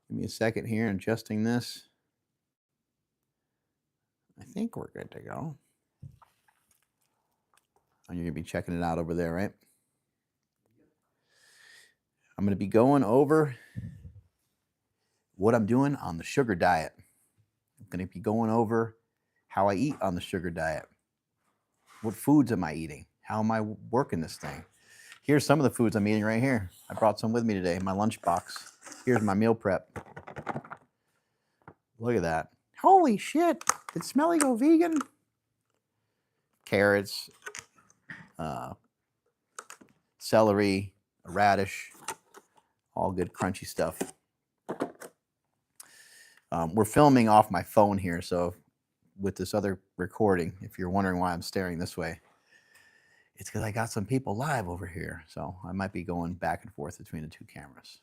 Give me a second here, adjusting this. I think we're good to go. And you're going to be checking it out over there, right? I'm going to be going over what I'm doing on the sugar diet. I'm going to be going over how I eat on the sugar diet. What foods am I eating? How am I working this thing? Here's some of the foods I'm eating right here. I brought some with me today in my lunchbox. Here's my meal prep. Look at that. Holy shit. Did Smelly go vegan? Carrots, celery, a radish, all good crunchy stuff. We're filming off my phone here, so with this other recording, if you're wondering why I'm staring this way, it's because I got some people live over here, so I might be going back and forth between the two cameras.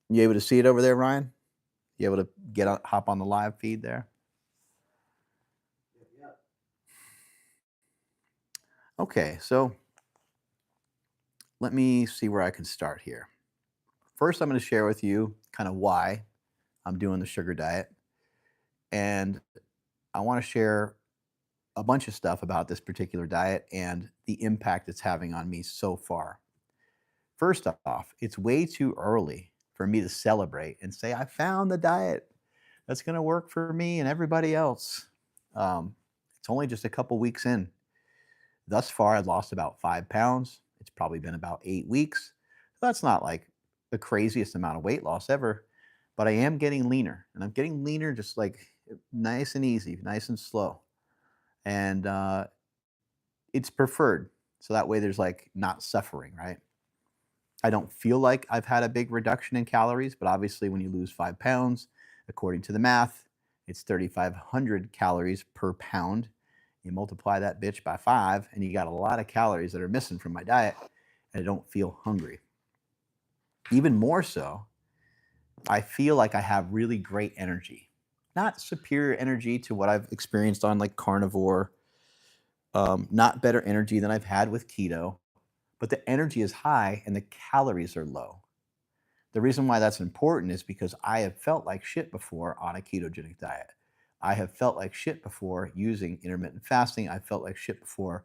You able to see it over there, Ryan? You able to hop on the live feed there? Yeah. Okay, so let me see where I can start here. First, I'm going to share with you kind of why I'm doing the sugar diet. And I want to share a bunch of stuff about this particular diet and the impact it's having on me so far. First off, it's way too early for me to celebrate and say, I found the diet that's going to work for me and everybody else. It's only just a couple weeks in. Thus far, I've lost about 5 pounds. It's probably been about 8 weeks. That's not like the craziest amount of weight loss ever, but I am getting leaner, and I'm getting leaner just like nice and easy, nice and slow. And it's preferred. So that way there's like not suffering, right? I don't feel like I've had a big reduction in calories, but obviously when you lose 5 pounds, according to the math, it's 3,500 calories per pound. You multiply that bitch by 5, and you got a lot of calories that are missing from my diet, and I don't feel hungry. Even more so, I feel like I have really great energy. Not superior energy to what I've experienced on like carnivore, not better energy than I've had with keto, but the energy is high and the calories are low. The reason why that's important is because I have felt like shit before on a ketogenic diet. I have felt like shit before using intermittent fasting. I felt like shit before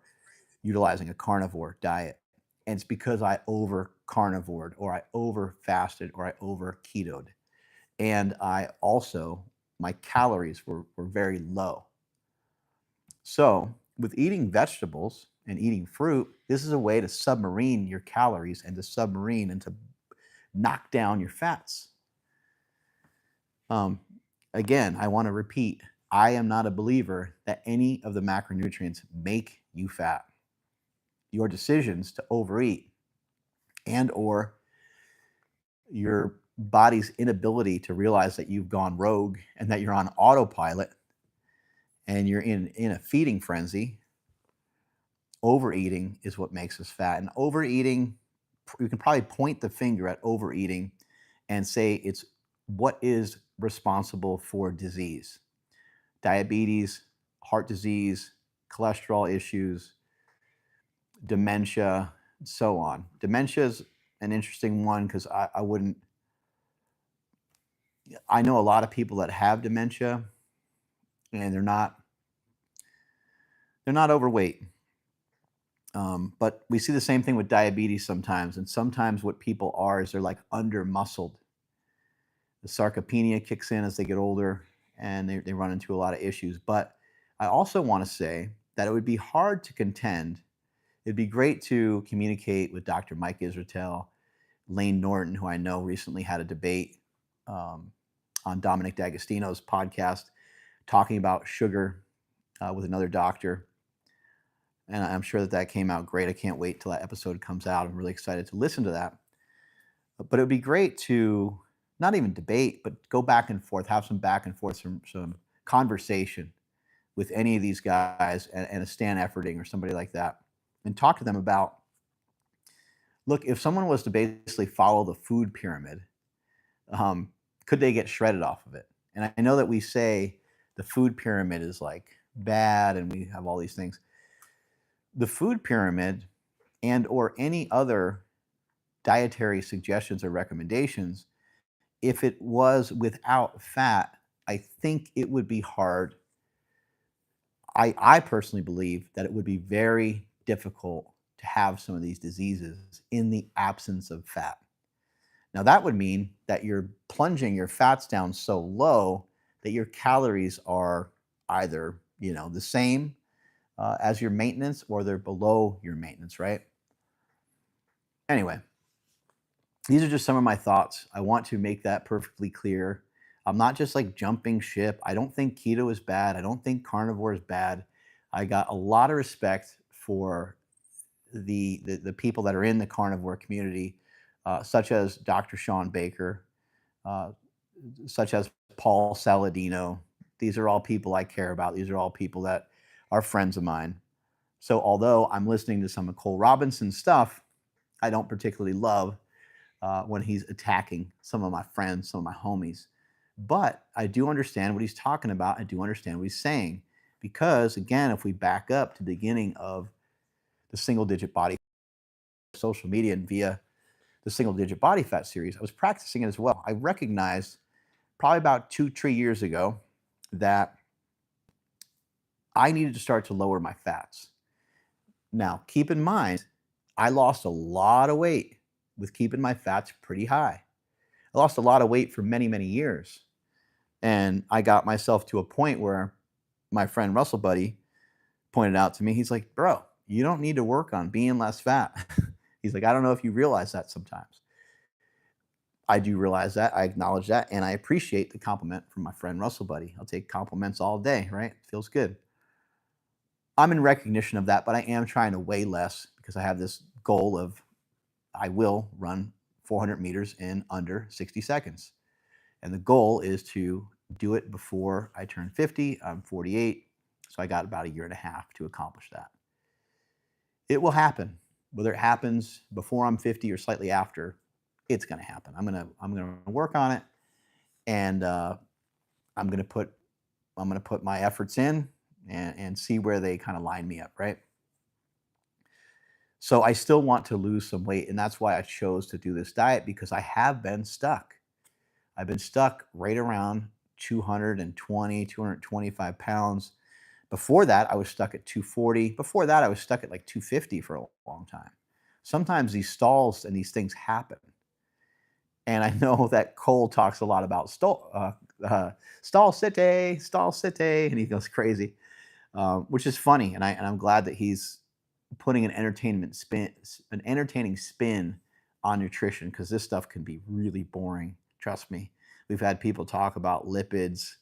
utilizing a carnivore diet. And it's because I over carnivored or I over fasted or I over ketoed. And I also, my calories were very low. So with eating vegetables and eating fruit, this is a way to submarine your calories and to submarine and to knock down your fats. Again, I want to repeat, I am not a believer that any of the macronutrients make you fat. Your decisions to overeat and or your body's inability to realize that you've gone rogue and that you're on autopilot and you're in a feeding frenzy, overeating is what makes us fat. And overeating, you can probably point the finger at overeating and say it's what is responsible for disease. Diabetes, heart disease, cholesterol issues, dementia, and so on. Dementia is an interesting one because I know a lot of people that have dementia and they're not overweight. But we see the same thing with diabetes sometimes. And sometimes what people are is they're like under muscled. The sarcopenia kicks in as they get older and they run into a lot of issues. But I also want to say that it would be hard to contend. It'd be great to communicate with Dr. Mike Israetel, Lane Norton, who I know recently had a debate on Dominic D'Agostino's podcast talking about sugar with another doctor. And I'm sure that came out great. I can't wait till that episode comes out. I'm really excited to listen to that. But it would be great to not even debate, but go back and forth, have some back and forth, some conversation with any of these guys and a Stan Efferding or somebody like that, and talk to them about, look, if someone was to basically follow the food pyramid, could they get shredded off of it? And I know that we say the food pyramid is like bad and we have all these things. The food pyramid and or any other dietary suggestions or recommendations, if it was without fat, I think it would be hard. I personally believe that it would be very difficult to have some of these diseases in the absence of fat. Now, that would mean that you're plunging your fats down so low that your calories are either, the same as your maintenance, or they're below your maintenance, right? Anyway, these are just some of my thoughts. I want to make that perfectly clear. I'm not just like jumping ship. I don't think keto is bad. I don't think carnivore is bad. I got a lot of respect for the people that are in the carnivore community, such as Dr. Sean Baker, uh, such as Paul Saladino. These are all people I care about. These are all people that are friends of mine. So although I'm listening to some of Cole Robinson's stuff, I don't particularly love when he's attacking some of my friends, some of my homies. But I do understand what he's talking about. I do understand what he's saying. Because again, if we back up to the beginning of the single digit body social media and via the single digit body fat series, I was practicing it as well. I recognized probably about 2, 3 years ago that I needed to start to lower my fats. Now, keep in mind, I lost a lot of weight with keeping my fats pretty high. I lost a lot of weight for many, many years. And I got myself to a point where my friend Russell Buddy pointed out to me, he's like, bro, you don't need to work on being less fat. He's like, I don't know if you realize that sometimes. I do realize that. I acknowledge that. And I appreciate the compliment from my friend Russell Buddy. I'll take compliments all day, right? Feels good. I'm in recognition of that, but I am trying to weigh less because I have this goal of I will run 400 meters in under 60 seconds. And the goal is to do it before I turn 50. I'm 48. So I got about a year and a half to accomplish that. It will happen. Whether it happens before I'm 50 or slightly after, it's going to happen. I'm gonna work on it, and I'm gonna put my efforts in and see where they kind of line me up, right? So I still want to lose some weight, and that's why I chose to do this diet, because I have been stuck. I've been stuck right around 220, 225 pounds. Before that, I was stuck at 240. Before that, I was stuck at like 250 for a long time. Sometimes these stalls and these things happen. And I know that Cole talks a lot about stall city, and he goes crazy, which is funny. And I'm glad that he's putting an entertaining spin on nutrition, because this stuff can be really boring. Trust me. We've had people talk about lipids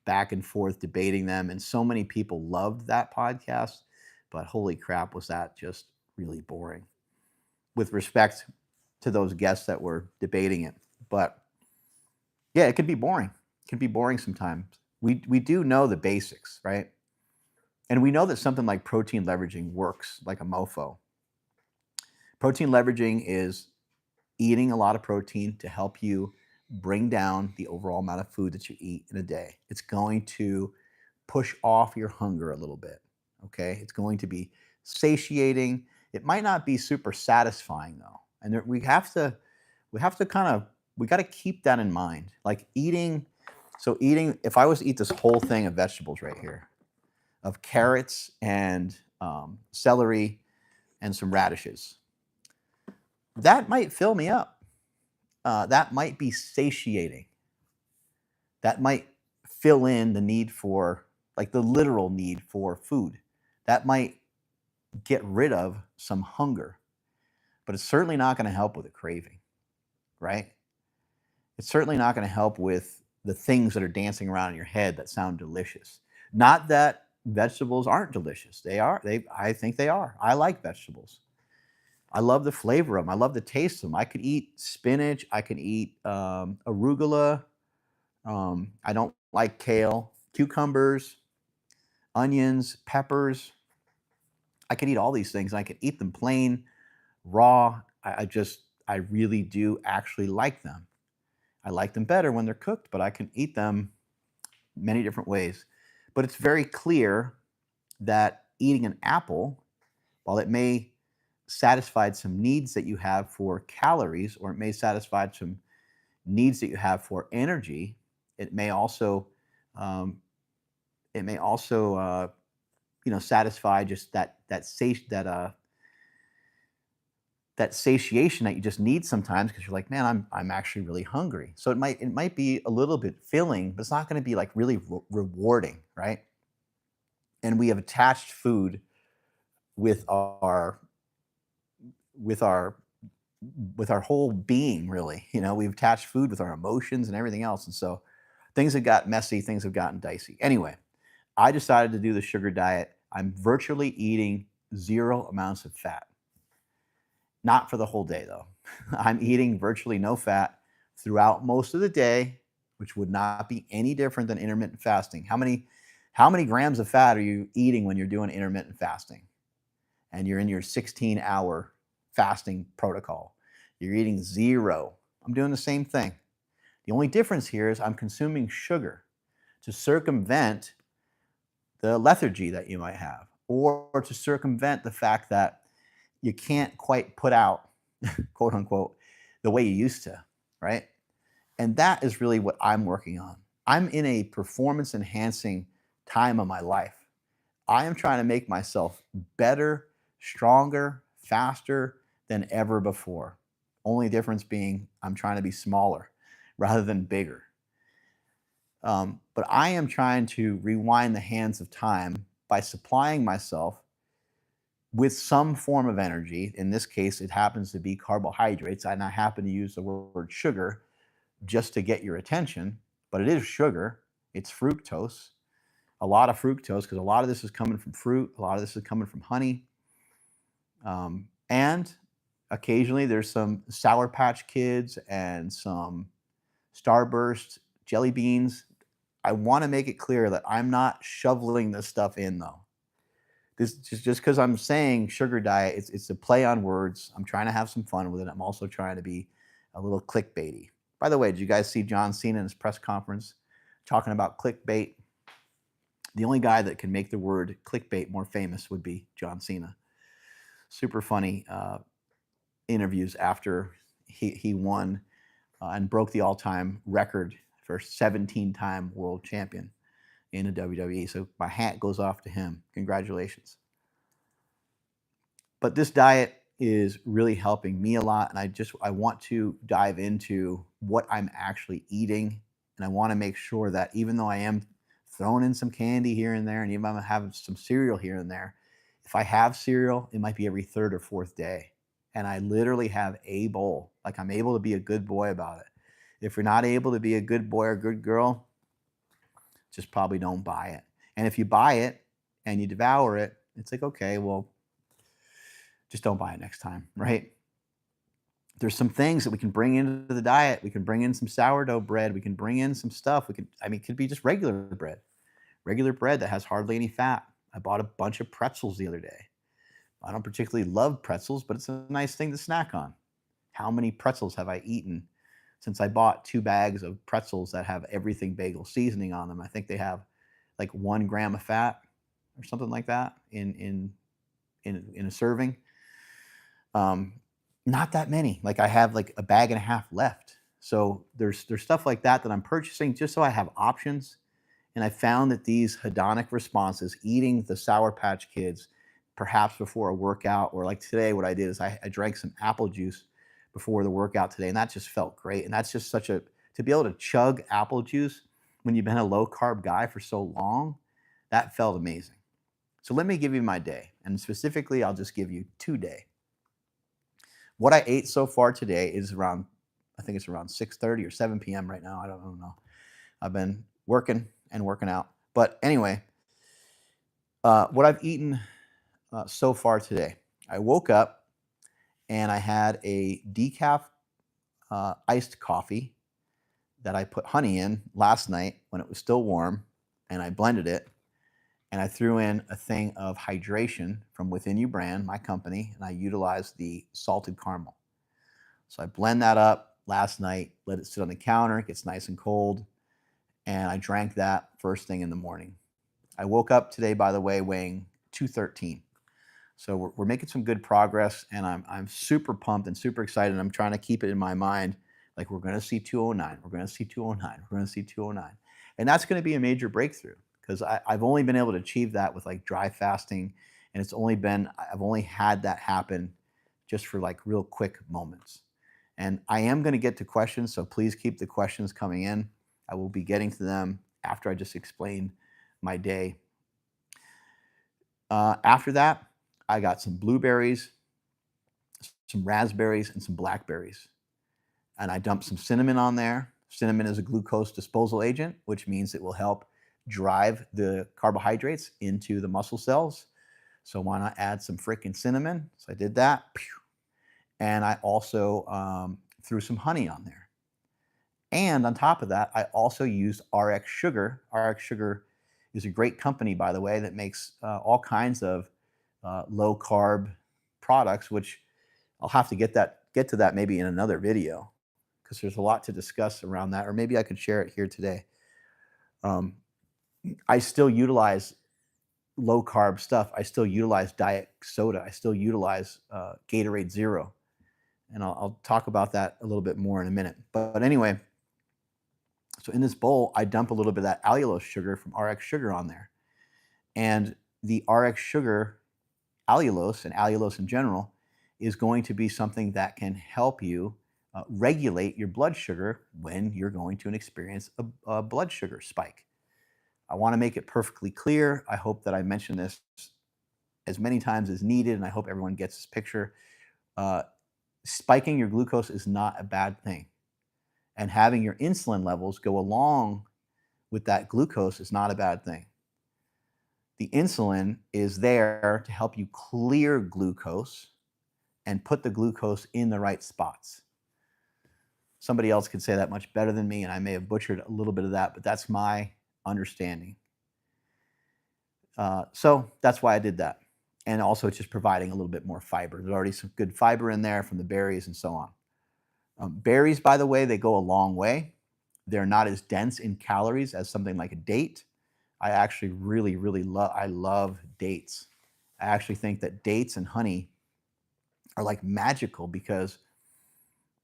back and forth, debating them, and so many people loved that podcast. But holy crap, was that just really boring, with respect to those guests that were debating it. But yeah, it can be boring. It can be boring sometimes. We do know the basics, right? And we know that something like protein leveraging works like a mofo. Protein leveraging is eating a lot of protein to help you bring down the overall amount of food that you eat in a day. It's going to push off your hunger a little bit. Okay. It's going to be satiating. It might not be super satisfying though. And we have to we got to keep that in mind. Like eating, if I was to eat this whole thing of vegetables right here, of carrots and celery and some radishes, that might fill me up. That might be satiating. That might fill in the need for, like the literal need for food. That might get rid of some hunger, but it's certainly not going to help with a craving, right? It's certainly not going to help with the things that are dancing around in your head that sound delicious. Not that vegetables aren't delicious. They are. I think they are. I like vegetables. I love the flavor of them. I love the taste of them. I could eat spinach. I can eat arugula. I don't like kale, cucumbers, onions, peppers. I could eat all these things. I could eat them plain, raw. I really do actually like them. I like them better when they're cooked, but I can eat them many different ways. But it's very clear that eating an apple, while it may satisfied some needs that you have for calories, or it may satisfy some needs that you have for energy. It may also, um, satisfy just that satiation that you just need sometimes because you're like, man, I'm actually really hungry. So it might be a little bit filling, but it's not going to be like really rewarding, right? And we have attached food with our with our with our whole being, really. We've attached food with our emotions and everything else, and so things have got messy, things have gotten dicey. Anyway, I decided to do the sugar diet. I'm virtually eating zero amounts of fat. Not for the whole day, though. I'm eating virtually no fat throughout most of the day, which would not be any different than intermittent fasting. How many grams of fat are you eating when you're doing intermittent fasting and you're in your 16-hour fasting protocol? You're eating zero. I'm doing the same thing. The only difference here is I'm consuming sugar to circumvent the lethargy that you might have, or to circumvent the fact that you can't quite put out, quote unquote, the way you used to, right? And that is really what I'm working on. I'm in a performance enhancing time of my life. I am trying to make myself better, stronger, faster than ever before. Only difference being I'm trying to be smaller rather than bigger. But I am trying to rewind the hands of time by supplying myself with some form of energy. In this case, it happens to be carbohydrates, and I happen to use the word sugar just to get your attention, but it is sugar. It's fructose, a lot of fructose, because a lot of this is coming from fruit, a lot of this is coming from honey. And occasionally there's some Sour Patch Kids and some Starburst jelly beans. I want to make it clear that I'm not shoveling this stuff in, though. This just because I'm saying sugar diet, it's a play on words. I'm trying to have some fun with it. I'm also trying to be a little clickbaity. By the way, did you guys see John Cena in his press conference talking about clickbait? The only guy that can make the word clickbait more famous would be John Cena. Super funny interviews after he won and broke the all-time record for 17-time world champion in the WWE. So my hat goes off to him. Congratulations. But this diet is really helping me a lot, and I want to dive into what I'm actually eating, and I want to make sure that even though I am throwing in some candy here and there, and even if I'm having some cereal here and there, if I have cereal, it might be every third or fourth day, and I literally have a bowl. Like, I'm able to be a good boy about it. If you're not able to be a good boy or good girl, just probably don't buy it. And if you buy it and you devour it, it's like, okay, well, just don't buy it next time, right? There's some things that we can bring into the diet. We can bring in some sourdough bread. We can bring in some stuff. It could be just regular bread that has hardly any fat. I bought a bunch of pretzels the other day. I don't particularly love pretzels, but it's a nice thing to snack on. How many pretzels have I eaten since I bought 2 bags of pretzels that have everything bagel seasoning on them? I think they have like 1 gram of fat or something like that in a serving. Not that many. Like, I have like a bag and a half left. So there's stuff like that I'm purchasing just so I have options. And I found that these hedonic responses, eating the Sour Patch Kids, perhaps before a workout, or like today, what I did is I drank some apple juice before the workout today, and that just felt great. And that's just to be able to chug apple juice when you've been a low carb guy for so long, that felt amazing. So let me give you my day, and specifically, I'll just give you today. What I ate so far today is around, I think it's around 6:30 or 7 p.m. right now. I don't know. I've been working and working out. But anyway, what I've eaten so far today, I woke up and I had a decaf iced coffee that I put honey in last night when it was still warm, and I blended it, and I threw in a thing of hydration from Within You brand, my company, and I utilized the salted caramel. So I blend that up last night, let it sit on the counter, it gets nice and cold, and I drank that first thing in the morning. I woke up today, by the way, weighing 213. So we're making some good progress, and I'm super pumped and super excited. I'm trying to keep it in my mind, like we're going to see 209, we're going to see 209, we're going to see 209, and that's going to be a major breakthrough because I've only been able to achieve that with like dry fasting, and I've only had that happen just for like real quick moments. And I am going to get to questions, so please keep the questions coming in. I will be getting to them after I just explain my day. After that, I got some blueberries, some raspberries, and some blackberries. And I dumped some cinnamon on there. Cinnamon is a glucose disposal agent, which means it will help drive the carbohydrates into the muscle cells. So why not add some freaking cinnamon? So I did that. And I also threw some honey on there. And on top of that, I also used RX Sugar. RX Sugar is a great company, by the way, that makes all kinds of low carb products, which I'll have to get to that maybe in another video because there's a lot to discuss around that, or maybe I could share it here today. I still utilize low carb stuff. I still utilize diet soda. I still utilize Gatorade Zero, and I'll talk about that a little bit more in a minute. But anyway, so in this bowl, I dump a little bit of that allulose sugar from RX Sugar on there, and the RX Sugar allulose and allulose in general is going to be something that can help you regulate your blood sugar when you're going to experience a blood sugar spike. I want to make it perfectly clear. I hope that I mention this as many times as needed, and I hope everyone gets this picture. Spiking your glucose is not a bad thing, and having your insulin levels go along with that glucose is not a bad thing. The insulin is there to help you clear glucose and put the glucose in the right spots. Somebody else could say that much better than me, and I may have butchered a little bit of that, but that's my understanding. So that's why I did that. And also just providing a little bit more fiber. There's already some good fiber in there from the berries and so on. Berries, by the way, they go a long way. They're not as dense in calories as something like a date. I actually really love dates. I actually think that dates and honey are like magical because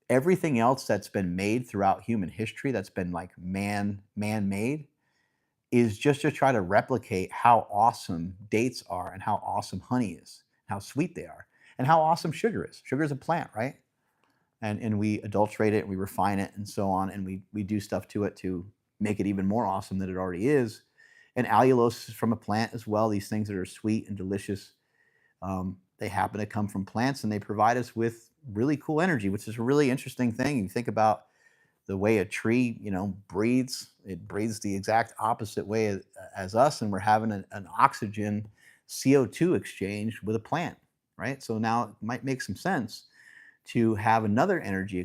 everything else that's been made throughout human history that's been like man-made is just to try to replicate how awesome dates are and how awesome honey is, how sweet they are, and how awesome sugar is. Sugar is a plant, right? And we adulterate it, we refine it, and so on, and we do stuff to it to make it even more awesome than it already is. And allulose is from a plant as well. These things that are sweet and delicious, they happen to come from plants, and they provide us with really cool energy, which is a really interesting thing. You think about the way a tree, breathes. It breathes the exact opposite way as us, and we're having an oxygen CO2 exchange with a plant, right? So now it might make some sense to have another energy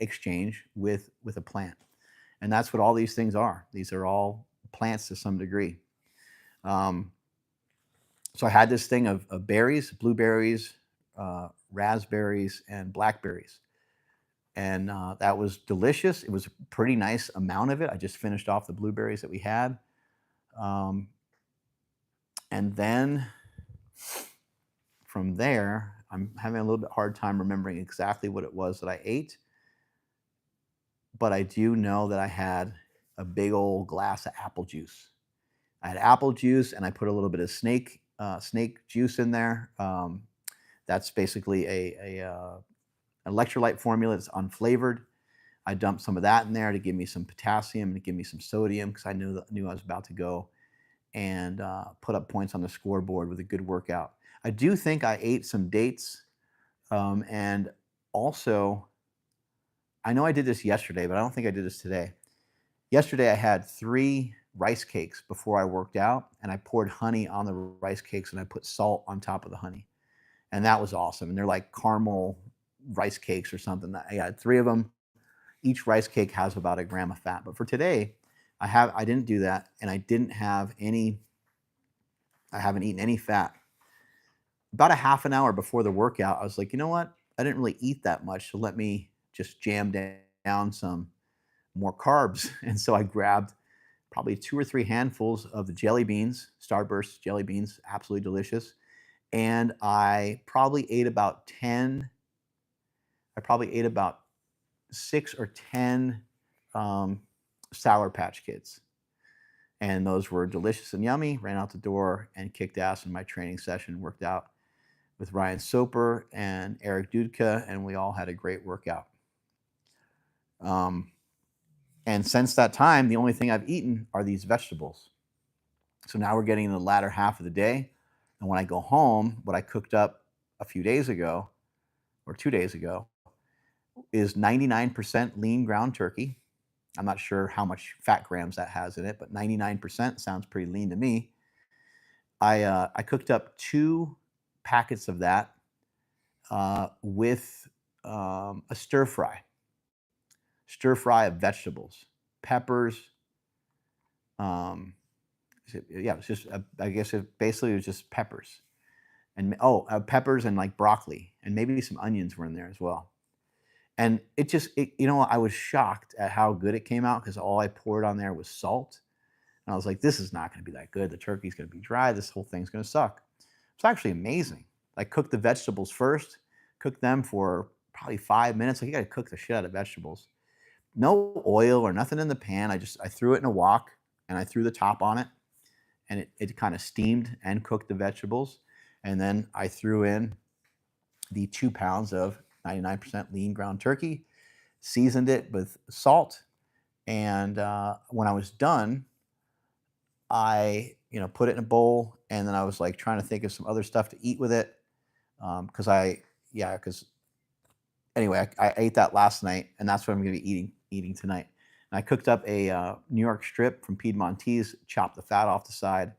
exchange with a plant, and that's what all these things are. These are all plants to some degree. So I had this thing of berries, blueberries, raspberries, and blackberries. And that was delicious. It was a pretty nice amount of it. I just finished off the blueberries that we had. And then from there, I'm having a little bit hard time remembering exactly what it was that I ate. But I do know that I had a big old glass of apple juice. I had apple juice, and I put a little bit of snake juice in there. That's basically a electrolyte formula that's unflavored. I dumped some of that in there to give me some potassium and to give me some sodium because I knew I was about to go and put up points on the scoreboard with a good workout. I do think I ate some dates, and also I know I did this yesterday, but I don't think I did this today. Yesterday I had 3 rice cakes before I worked out, and I poured honey on the rice cakes and I put salt on top of the honey, and that was awesome. And they're like caramel rice cakes or something. I had 3 of them. Each rice cake has about 1 gram of fat. But for today, I didn't do that, and I haven't eaten any fat. About a half an hour before the workout, I was like, you know what? I didn't really eat that much, so let me just jam down some more carbs. And so I grabbed probably 2 or 3 handfuls of the jelly beans, Starburst jelly beans, absolutely delicious. and I probably ate about 6 or 10 um, Sour Patch Kids. And those were delicious and yummy. Ran out the door and kicked ass in my training session. Worked out with Ryan Soper and Eric Dudka, and we all had a great workout. And since that time, the only thing I've eaten are these vegetables. So now we're getting in the latter half of the day. And when I go home, what I cooked up a few days ago or 2 days ago is 99% lean ground turkey. I'm not sure how much fat grams that has in it, but 99% sounds pretty lean to me. I cooked up 2 packets of that with a stir fry of vegetables, peppers. Yeah, it's just I guess it basically was just peppers and peppers and like broccoli and maybe some onions were in there as well. And I was shocked at how good it came out because all I poured on there was salt. And I was like, this is not going to be that good. The turkey's going to be dry. This whole thing's going to suck. It's actually amazing. I cooked the vegetables first, cooked them for probably 5 minutes. Like you got to cook the shit out of vegetables. No oil or nothing in the pan. I threw it in a wok and I threw the top on it and it kind of steamed and cooked the vegetables. And then I threw in the 2 pounds of 99% lean ground turkey, seasoned it with salt. And when I was done, I put it in a bowl, and then I was like trying to think of some other stuff to eat with it. Because anyway, I ate that last night, and that's what I'm going to be eating tonight. And I cooked up a New York strip from Piedmontese, chopped the fat off the side,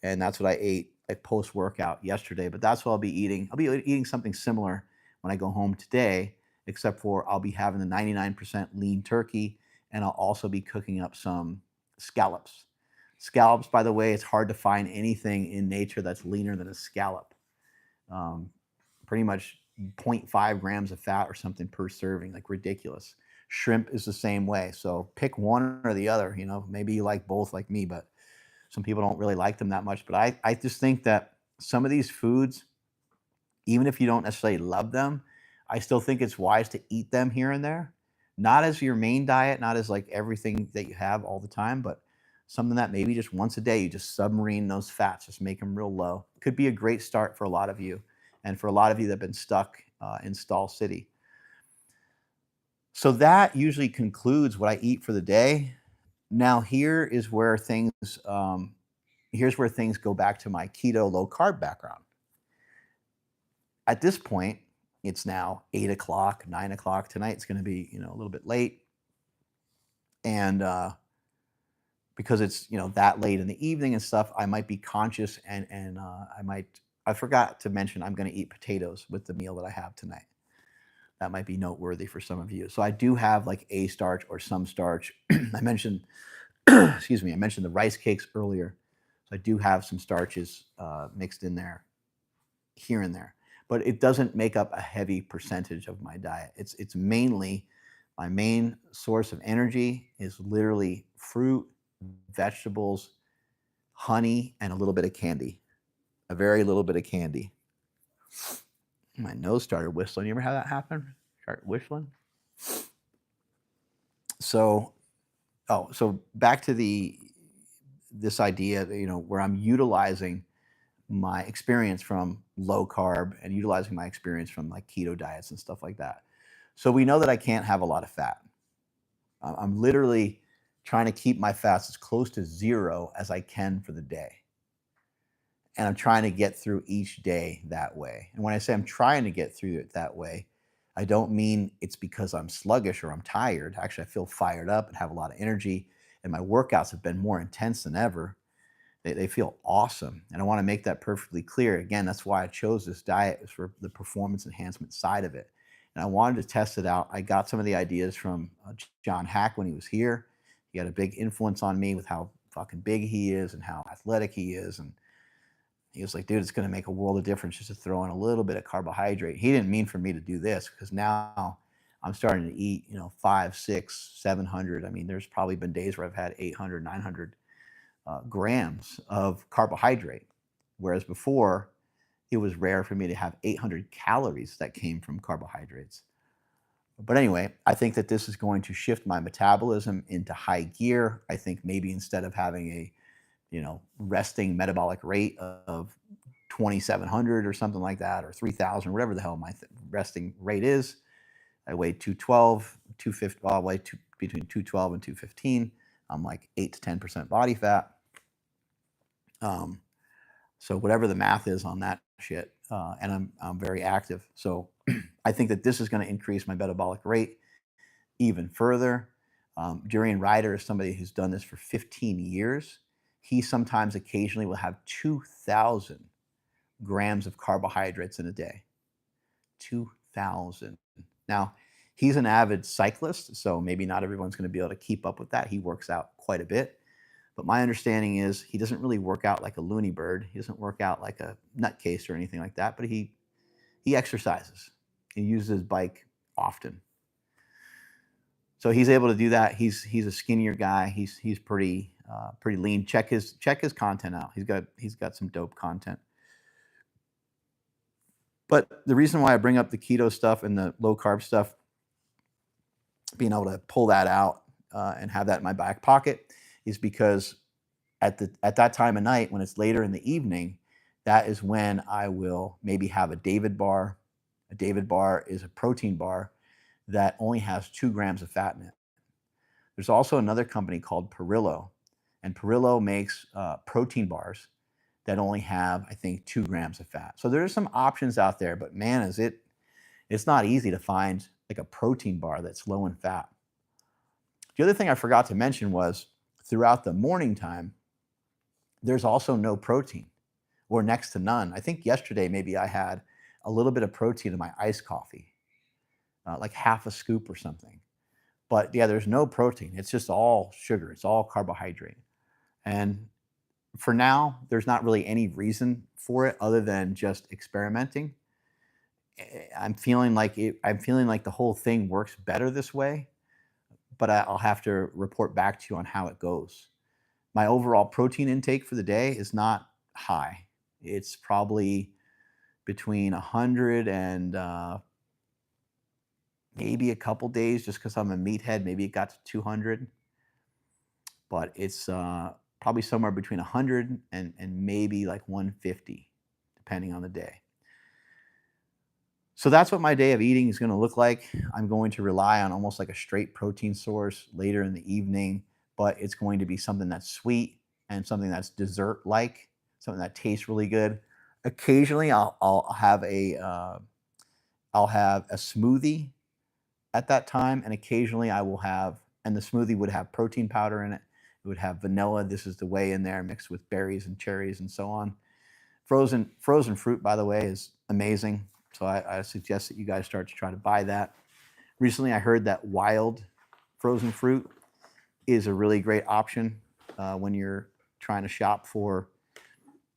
and that's what I ate like post workout yesterday. But that's what I'll be eating. I'll be eating something similar when I go home today, except for I'll be having the 99% lean turkey, and I'll also be cooking up some scallops. Scallops, by the way, it's hard to find anything in nature that's leaner than a scallop. Pretty much 0.5 grams of fat or something per serving, like ridiculous. Shrimp is the same way. So pick one or the other. Maybe you like both like me, but some people don't really like them that much. But I just think that some of these foods, even if you don't necessarily love them, I still think it's wise to eat them here and there. Not as your main diet, not as like everything that you have all the time, but something that maybe just once a day you just submarine those fats, just make them real low. Could be a great start for a lot of you, and for a lot of you that have been stuck in Stall City. So that usually concludes what I eat for the day. Now here's where things go back to my keto low carb background. At this point, it's now 8 o'clock, 9 o'clock tonight. It's going to be a little bit late, and because it's that late in the evening and stuff, I might be conscious and I forgot to mention I'm going to eat potatoes with the meal that I have tonight. That might be noteworthy for some of you. So I do have like a starch or some starch. I mentioned, excuse me, I mentioned the rice cakes earlier. So I do have some starches mixed in there, here and there, but it doesn't make up a heavy percentage of my diet. It's mainly my main source of energy is literally fruit, vegetables, honey, and a little bit of candy. A very little bit of candy. My nose started whistling. You ever have that happen? Start whistling? So back to this idea that, where I'm utilizing my experience from low carb and utilizing my experience from like keto diets and stuff like that. So we know that I can't have a lot of fat. I'm literally trying to keep my fats as close to zero as I can for the day. And I'm trying to get through each day that way. And when I say I'm trying to get through it that way, I don't mean it's because I'm sluggish or I'm tired. Actually, I feel fired up and have a lot of energy. And my workouts have been more intense than ever. They feel awesome. And I want to make that perfectly clear. Again, that's why I chose this diet, is for the performance enhancement side of it. And I wanted to test it out. I got some of the ideas from John Hack when he was here. He had a big influence on me with how fucking big he is and how athletic he is. And he was like, dude, it's going to make a world of difference just to throw in a little bit of carbohydrate. He didn't mean for me to do this, because now I'm starting to eat, 5, 6, 700. I mean, there's probably been days where I've had 800, 900 grams of carbohydrate. Whereas before, it was rare for me to have 800 calories that came from carbohydrates. But anyway, I think that this is going to shift my metabolism into high gear. I think maybe instead of having a, resting metabolic rate of 2,700 or something like that, or 3,000, whatever the hell my resting rate is, I weigh 212, 250, well, I weigh between 212 and 215. I'm like 8 to 10% body fat. So whatever the math is on that shit, and I'm very active. So I think that this is going to increase my metabolic rate even further. Durian Ryder is somebody who's done this for 15 years. He sometimes occasionally will have 2,000 grams of carbohydrates in a day. 2,000. Now, he's an avid cyclist, so maybe not everyone's going to be able to keep up with that. He works out quite a bit. But my understanding is he doesn't really work out like a loony bird. He doesn't work out like a nutcase or anything like that, but he exercises. He uses his bike often. So he's able to do that. He's a skinnier guy. He's pretty lean. Check his content out. He's got some dope content. But the reason why I bring up the keto stuff and the low carb stuff, being able to pull that out and have that in my back pocket, is because at that time of night, when it's later in the evening, that is when I will maybe have a David bar. A David bar is a protein bar that only has 2 grams of fat in it. There's also another company called Perillo, and Perillo makes protein bars that only have, I think, 2 grams of fat. So there's some options out there, but man, it's not easy to find like a protein bar that's low in fat. The other thing I forgot to mention was throughout the morning time, there's also no protein, or next to none. I think yesterday maybe I had a little bit of protein in my iced coffee, like half a scoop or something. But yeah, there's no protein. It's just all sugar. It's all carbohydrate. And for now, there's not really any reason for it other than just experimenting. I'm feeling like the whole thing works better this way, but I'll have to report back to you on how it goes. My overall protein intake for the day is not high. It's probably between 100 and maybe a couple days, just because I'm a meathead, maybe it got to 200. But it's probably somewhere between 100 and maybe like 150, depending on the day. So that's what my day of eating is going to look like. I'm going to rely on almost like a straight protein source later in the evening, but it's going to be something that's sweet and something that's dessert-like, something that tastes really good. Occasionally, I'll have a smoothie at that time, and occasionally I will have, and the smoothie would have protein powder in it. It would have vanilla. This is the whey in there, mixed with berries and cherries and so on. Frozen fruit, by the way, is amazing. So I suggest that you guys start to try to buy that. Recently, I heard that wild frozen fruit is a really great option when you're trying to shop for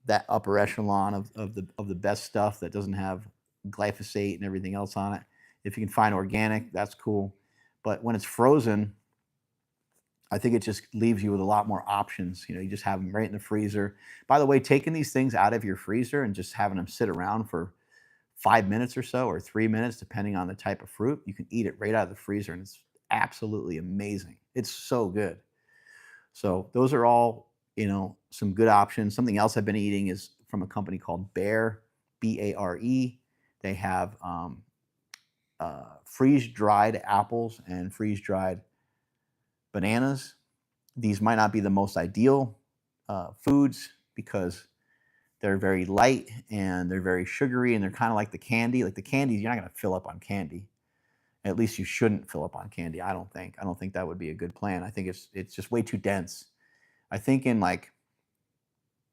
that upper echelon of the best stuff that doesn't have glyphosate and everything else on it. If you can find organic, that's cool. But when it's frozen, I think it just leaves you with a lot more options. You just have them right in the freezer. By the way, taking these things out of your freezer and just having them sit around for 5 minutes or so, or 3 minutes, depending on the type of fruit, you can eat it right out of the freezer, and it's absolutely amazing. It's so good. So those are all, some good options. Something else I've been eating is from a company called Bare, Bare. They have freeze-dried apples and freeze-dried bananas. These might not be the most ideal foods because they're very light and they're very sugary, and they're kind of like the candy. Like the candies, you're not going to fill up on candy. At least you shouldn't fill up on candy, I don't think. I don't think that would be a good plan. I think it's just way too dense. I think in like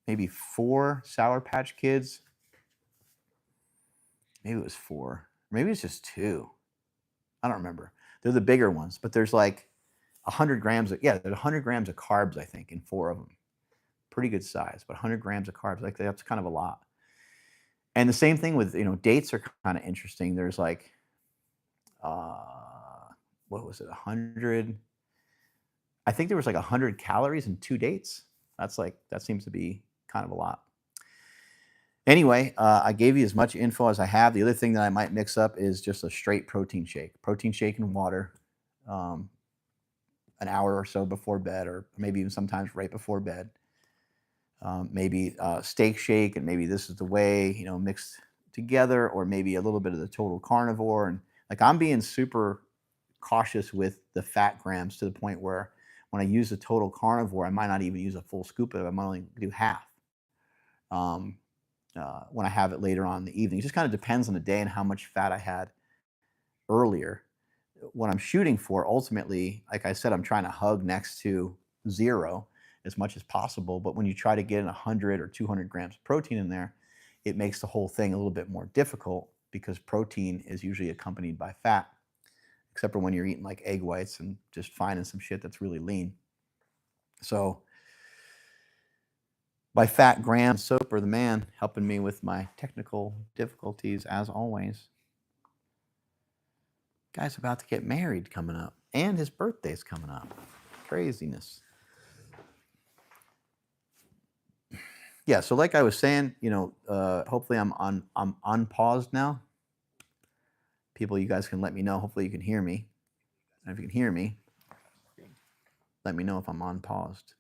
maybe 4 Sour Patch Kids, maybe it was 4, maybe it's just 2. I don't remember. They're the bigger ones, but there's like 100 grams there's 100 grams of carbs, I think, in 4 of them. Pretty good size, but 100 grams of carbs, like that's kind of a lot. And the same thing with, dates are kind of interesting. There's like, what was it, 100? I think there was like 100 calories in 2 dates. That seems to be kind of a lot. Anyway, I gave you as much info as I have. The other thing that I might mix up is just a straight protein shake and water, um, an hour or so before bed, or maybe even sometimes right before bed. Maybe steak shake, and maybe this is the way, mixed together, or maybe a little bit of the total carnivore. And like, I'm being super cautious with the fat grams to the point where when I use the total carnivore, I might not even use a full scoop of it. I might only do half when I have it later on in the evening. It just kind of depends on the day and how much fat I had earlier. What I'm shooting for ultimately, like I said, I'm trying to hug next to zero as much as possible. But when you try to get in 100 or 200 grams of protein in there, it makes the whole thing a little bit more difficult, because protein is usually accompanied by fat, except for when you're eating like egg whites and just finding some shit that's really lean. So by fat grams, Soper the man helping me with my technical difficulties as always. Guy's about to get married coming up, and his birthday's coming up. Craziness. Yeah, so like I was saying, hopefully I'm unpaused now. People, you guys can let me know. Hopefully you can hear me. And if you can hear me, let me know if I'm unpaused.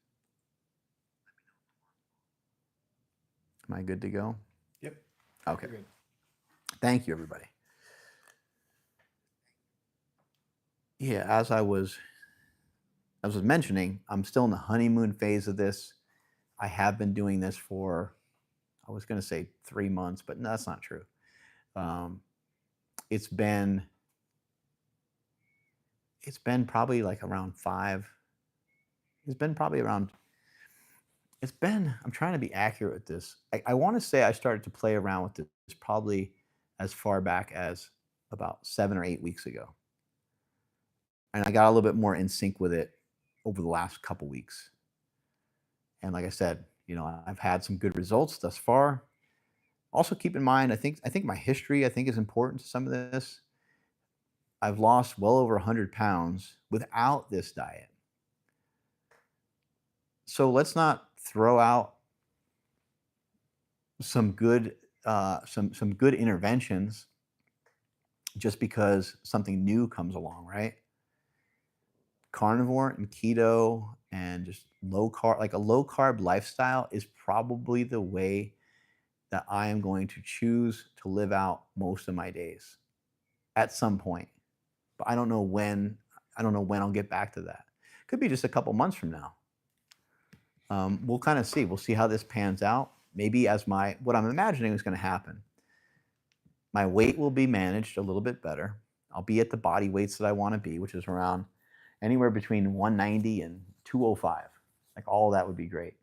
Am I good to go? Yep. Okay. Thank you, everybody. Yeah, as I was mentioning, I'm still in the honeymoon phase of this. I have been doing this for, I was going to say 3 months, but no, that's not true. It's been probably like around 5. I'm trying to be accurate with this. I want to say I started to play around with this probably as far back as about 7 or 8 weeks ago. And I got a little bit more in sync with it over the last couple weeks. And like I said, I've had some good results thus far. Also keep in mind, I think my history, is important to some of this. I've lost well over 100 pounds without this diet. So let's not throw out some good some good interventions just because something new comes along, right? Carnivore and keto and just low carb, like a low carb lifestyle, is probably the way that I am going to choose to live out most of my days at some point. But I don't know when I'll get back to that. Could be just a couple months from now. We'll kind of see. We'll see how this pans out. Maybe what I'm imagining is going to happen, my weight will be managed a little bit better. I'll be at the body weights that I want to be, which is around anywhere between 190 and 205. Like, all of that would be great.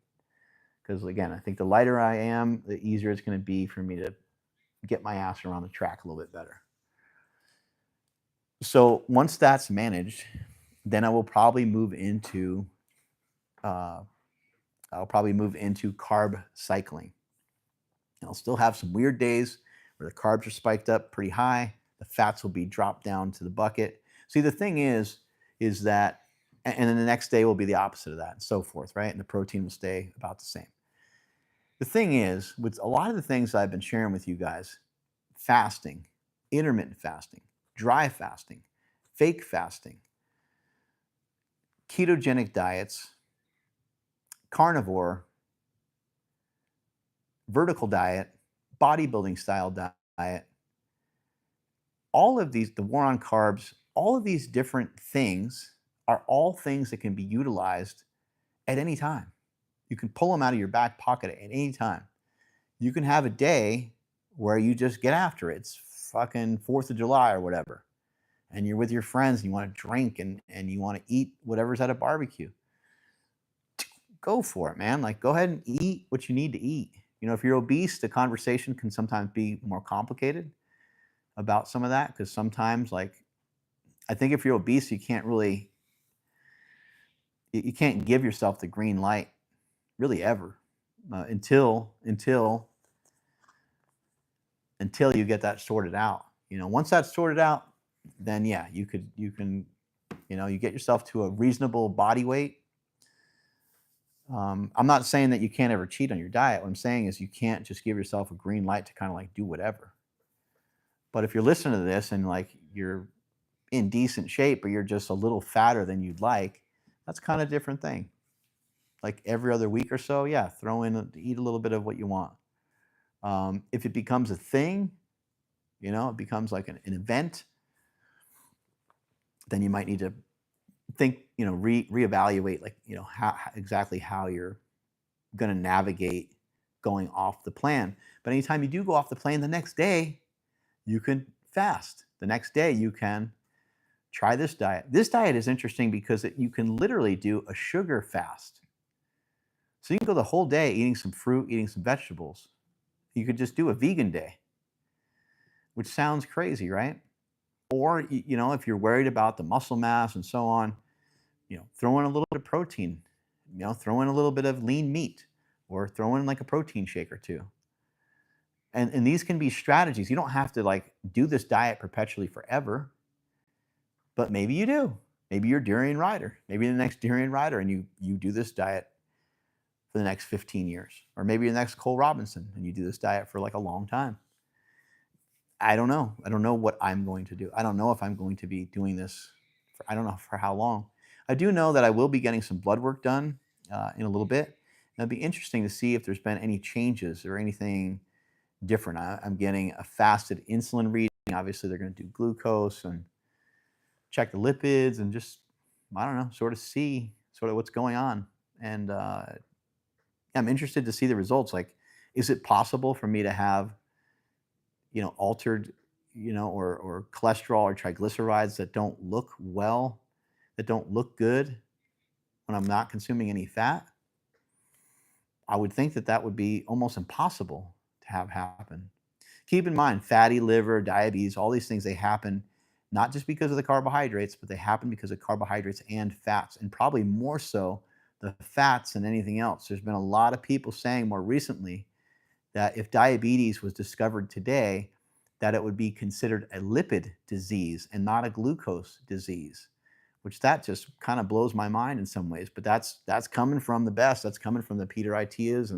Because again, I think the lighter I am, the easier it's going to be for me to get my ass around the track a little bit better. So once that's managed, then I will probably move into carb cycling. I'll still have some weird days where the carbs are spiked up pretty high. The fats will be dropped down to the bucket. See, the thing is that, and then the next day will be the opposite of that, and so forth, right? And the protein will stay about the same. The thing is, with a lot of the things I've been sharing with you guys, fasting, intermittent fasting, dry fasting, fake fasting, ketogenic diets, carnivore, vertical diet, bodybuilding style diet, all of these, the war on carbs, all of these different things are all things that can be utilized at any time. You can pull them out of your back pocket at any time. You can have a day where you just get after it. It's fucking 4th of July or whatever. And you're with your friends and you want to drink and you want to eat whatever's at a barbecue. Go for it, man. Like, go ahead and eat what you need to eat. If you're obese, the conversation can sometimes be more complicated about some of that, because sometimes, like, I think if you're obese, you can't give yourself the green light really ever until you get that sorted out. Once that's sorted out, then yeah, you can you get yourself to a reasonable body weight. I'm not saying that you can't ever cheat on your diet. What I'm saying is you can't just give yourself a green light to kind of like do whatever. But if you're listening to this and like you're in decent shape, but you're just a little fatter than you'd like, that's kind of a different thing. Like every other week or so, yeah, throw in, eat a little bit of what you want. If it becomes a thing, it becomes like an event, then you might need to think, reevaluate, like, exactly how you're going to navigate going off the plan. But anytime you do go off the plan, the next day you can fast. The next day you can try this diet. This diet is interesting because you can literally do a sugar fast. So you can go the whole day eating some fruit, eating some vegetables. You could just do a vegan day, which sounds crazy, right? Or, if you're worried about the muscle mass and so on, throw in a little bit of protein, throw in a little bit of lean meat, or throw in like a protein shake or two. And these can be strategies. You don't have to like do this diet perpetually forever, but maybe you do. Maybe you're Durian Rider. Maybe you're the next Durian Rider and you do this diet for the next 15 years. Or maybe you're the next Cole Robinson and you do this diet for like a long time. I don't know. I don't know what I'm going to do. I don't know if I'm going to be doing this I don't know for how long. I do know that I will be getting some blood work done in a little bit. And it'll be interesting to see if there's been any changes or anything different. I'm getting a fasted insulin reading. Obviously, they're going to do glucose and check the lipids and just, I don't know, sort of see sort of what's going on. And I'm interested to see the results. Like, is it possible for me to have, altered, or cholesterol or triglycerides that don't look well, that don't look good when I'm not consuming any fat? I would think that would be almost impossible to have happen. Keep in mind, fatty liver, diabetes, all these things, they happen not just because of the carbohydrates, but they happen because of carbohydrates and fats, and probably more so the fats than anything else. There's been a lot of people saying more recently that if diabetes was discovered today, that it would be considered a lipid disease and not a glucose disease, which that just kind of blows my mind in some ways. But that's coming from the best. That's coming from the Peter Itias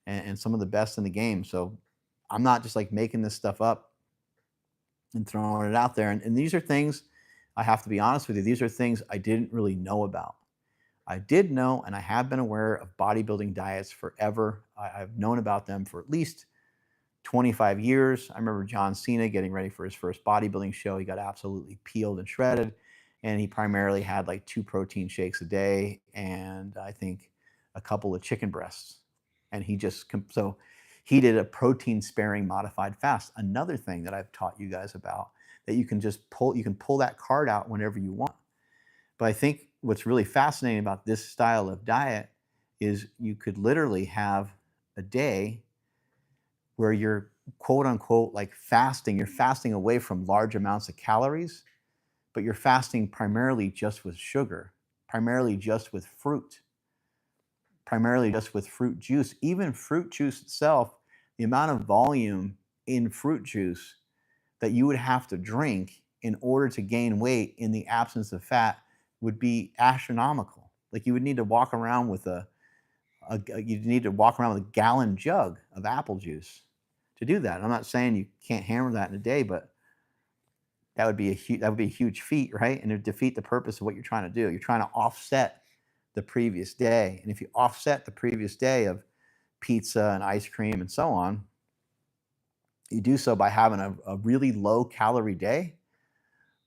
and some of the best in the game. So I'm not just like making this stuff up and throwing it out there. And these are things, I have to be honest with you, these are things I didn't really know about. I did know, and I have been aware of bodybuilding diets forever. I've known about them for at least 25 years. I remember John Cena getting ready for his first bodybuilding show. He got absolutely peeled and shredded, and he primarily had like 2 protein shakes a day and I think a couple of chicken breasts. And so he did a protein sparing modified fast. Another thing that I've taught you guys about, that you can pull that card out whenever you want. But I think what's really fascinating about this style of diet is you could literally have a day where you're quote unquote like fasting. You're fasting away from large amounts of calories, but you're fasting primarily just with sugar, primarily just with fruit, primarily just with fruit juice. Even fruit juice itself, the amount of volume in fruit juice that you would have to drink in order to gain weight in the absence of fat would be astronomical. Like you would need to walk around with you'd need to walk around with a gallon jug of apple juice to do that. I'm not saying you can't hammer that in a day, but that would be a huge feat, right? And it would defeat the purpose of what you're trying to do. You're trying to offset the previous day. And if you offset the previous day of pizza and ice cream and so on, you do so by having a really low calorie day,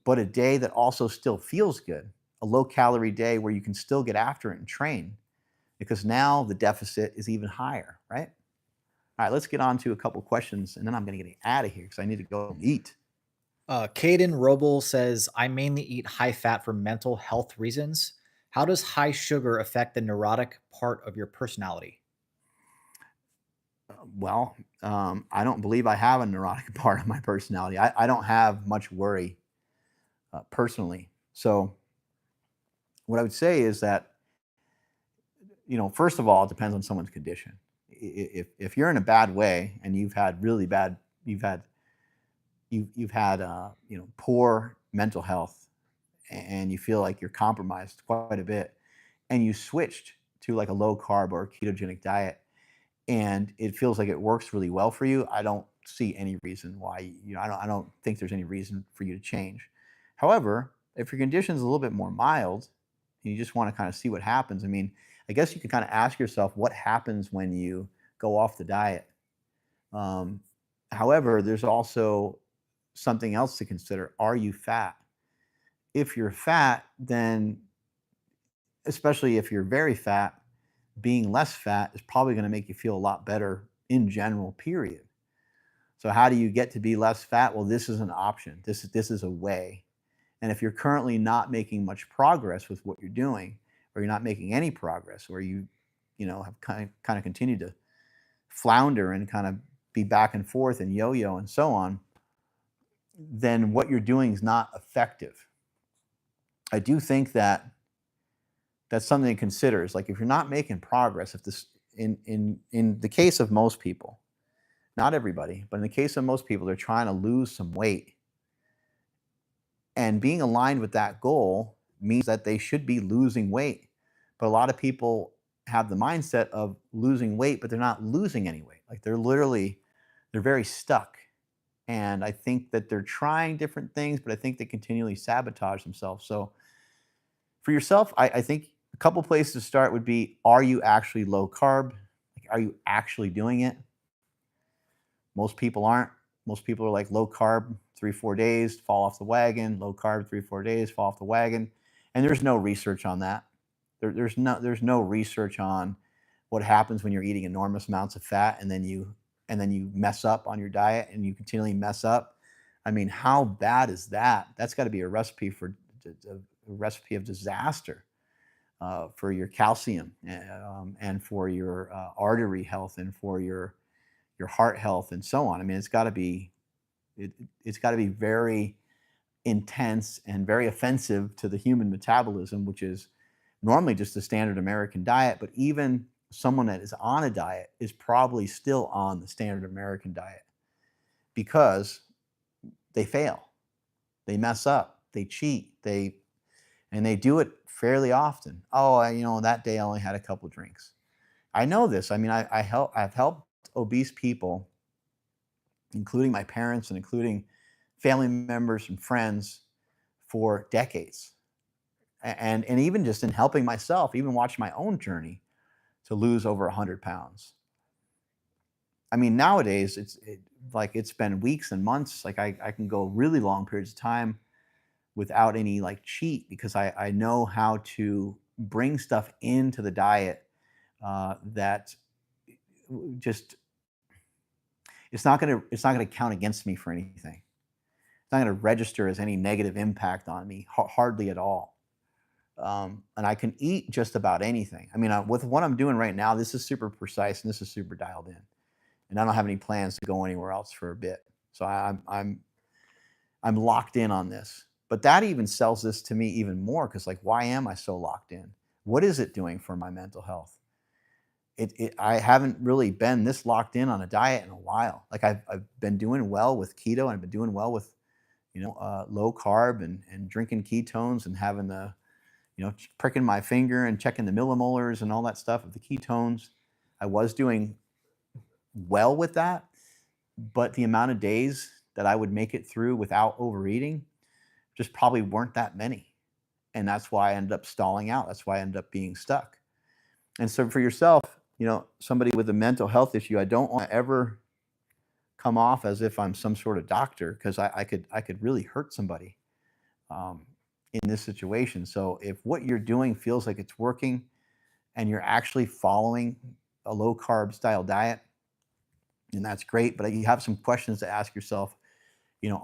but a day that also still feels good. A low calorie day where you can still get after it and train, because now the deficit is even higher, right? All right, let's get on to a couple questions and then I'm going to get out of here because I need to go eat. Caden Roble says, I mainly eat high fat for mental health reasons. How does high sugar affect the neurotic part of your personality? Well, I don't believe I have a neurotic part of my personality. I don't have much worry personally. So, what I would say is that, first of all, it depends on someone's condition. If you're in a bad way and you've had really bad, you've had poor mental health and you feel like you're compromised quite a bit, and you switched to like a low carb or a ketogenic diet and it feels like it works really well for you, I don't see any reason why, I don't think there's any reason for you to change. However, if your condition is a little bit more mild and you just want to kind of see what happens, I mean, I guess you can kind of ask yourself what happens when you go off the diet. Um, However, there's also something else to consider. Are you fat? If you're fat, then especially if you're very fat, being less fat is probably going to make you feel a lot better in general, period. So how do you get to be less fat? Well, this is an option. This is a way. And if you're currently not making much progress with what you're doing, or you're not making any progress, or you have kind of continued to flounder and kind of be back and forth and yo-yo and so on, then what you're doing is not effective. I do think that that's something to consider. Is like if you're not making progress, if this in the case of most people, not everybody, but in the case of most people, they're trying to lose some weight. And being aligned with that goal means that they should be losing weight. But a lot of people have the mindset of losing weight, but they're not losing any weight. Like they're very stuck. And I think that they're trying different things, but I think they continually sabotage themselves. So for yourself, I think a couple places to start would be, are you actually low carb? Like, are you actually doing it? Most people aren't. Most people are like low carb, 3-4 days, fall off the wagon, low carb, 3-4 days, fall off the wagon. And there's no research on that. There's no research on what happens when you're eating enormous amounts of fat and then you mess up on your diet and you continually mess up. I mean, how bad is that? That's got to be a recipe of disaster for your calcium and for your artery health and for your heart health and so on. I mean, it's got to be very intense and very offensive to the human metabolism, which is normally just the standard American diet. But even someone that is on a diet is probably still on the standard American diet because they fail, they mess up, they cheat, and they do it fairly often. Oh, that day I only had a couple drinks. I know this. I mean, I've helped obese people, including my parents and including family members and friends, for decades. And even just in helping myself, even watching my own journey to lose over 100 pounds. I mean, nowadays it's been weeks and months. Like I can go really long periods of time without any like cheat because I know how to bring stuff into the diet that just it's not gonna count against me for anything. It's not gonna register as any negative impact on me, hardly at all. And I can eat just about anything. I mean, with what I'm doing right now, this is super precise and this is super dialed in, and I don't have any plans to go anywhere else for a bit. So I'm locked in on this. But that even sells this to me even more because, like, why am I so locked in? What is it doing for my mental health? I haven't really been this locked in on a diet in a while. Like I've been doing well with keto and I've been doing well with low carb and drinking ketones and having the pricking my finger and checking the millimolars and all that stuff of the ketones. I was doing well with that, but the amount of days that I would make it through without overeating just probably weren't that many. And that's why I ended up stalling out. That's why I ended up being stuck. And so for yourself, somebody with a mental health issue, I don't want to ever come off as if I'm some sort of doctor because I could really hurt somebody in this situation. So if what you're doing feels like it's working and you're actually following a low carb style diet, and that's great. But you have some questions to ask yourself.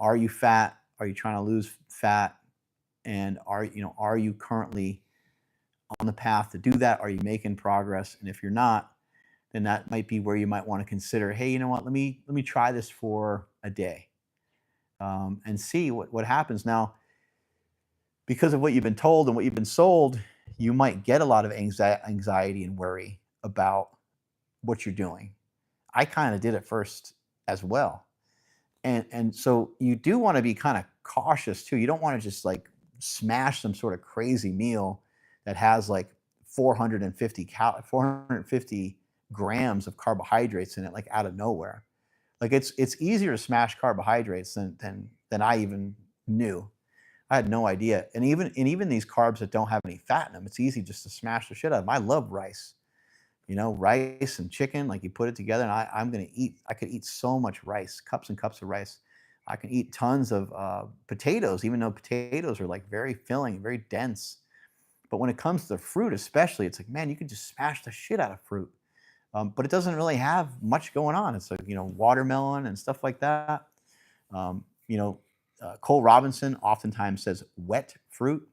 Are you fat? Are you trying to lose fat? And are you currently on the path to do that? Are you making progress? And if you're not, then that might be where you might want to consider, hey, you know what? Let me try this for a day and see what happens. Now, because of what you've been told and what you've been sold, you might get a lot of anxiety and worry about what you're doing. I kind of did it first as well. And so you do want to be kind of cautious too. You don't want to just like smash some sort of crazy meal that has like 450 grams of carbohydrates in it, like out of nowhere. Like it's easier to smash carbohydrates than I even knew. I had no idea. And even these carbs that don't have any fat in them, it's easy just to smash the shit out of them. I love rice. Rice and chicken, like you put it together, and I could eat so much rice, cups and cups of rice. I can eat tons of potatoes, even though potatoes are like very filling, very dense. But when it comes to fruit, especially, it's like, man, you can just smash the shit out of fruit. But it doesn't really have much going on. It's like, watermelon and stuff like that. Um, you know, Cole Robinson oftentimes says wet fruit,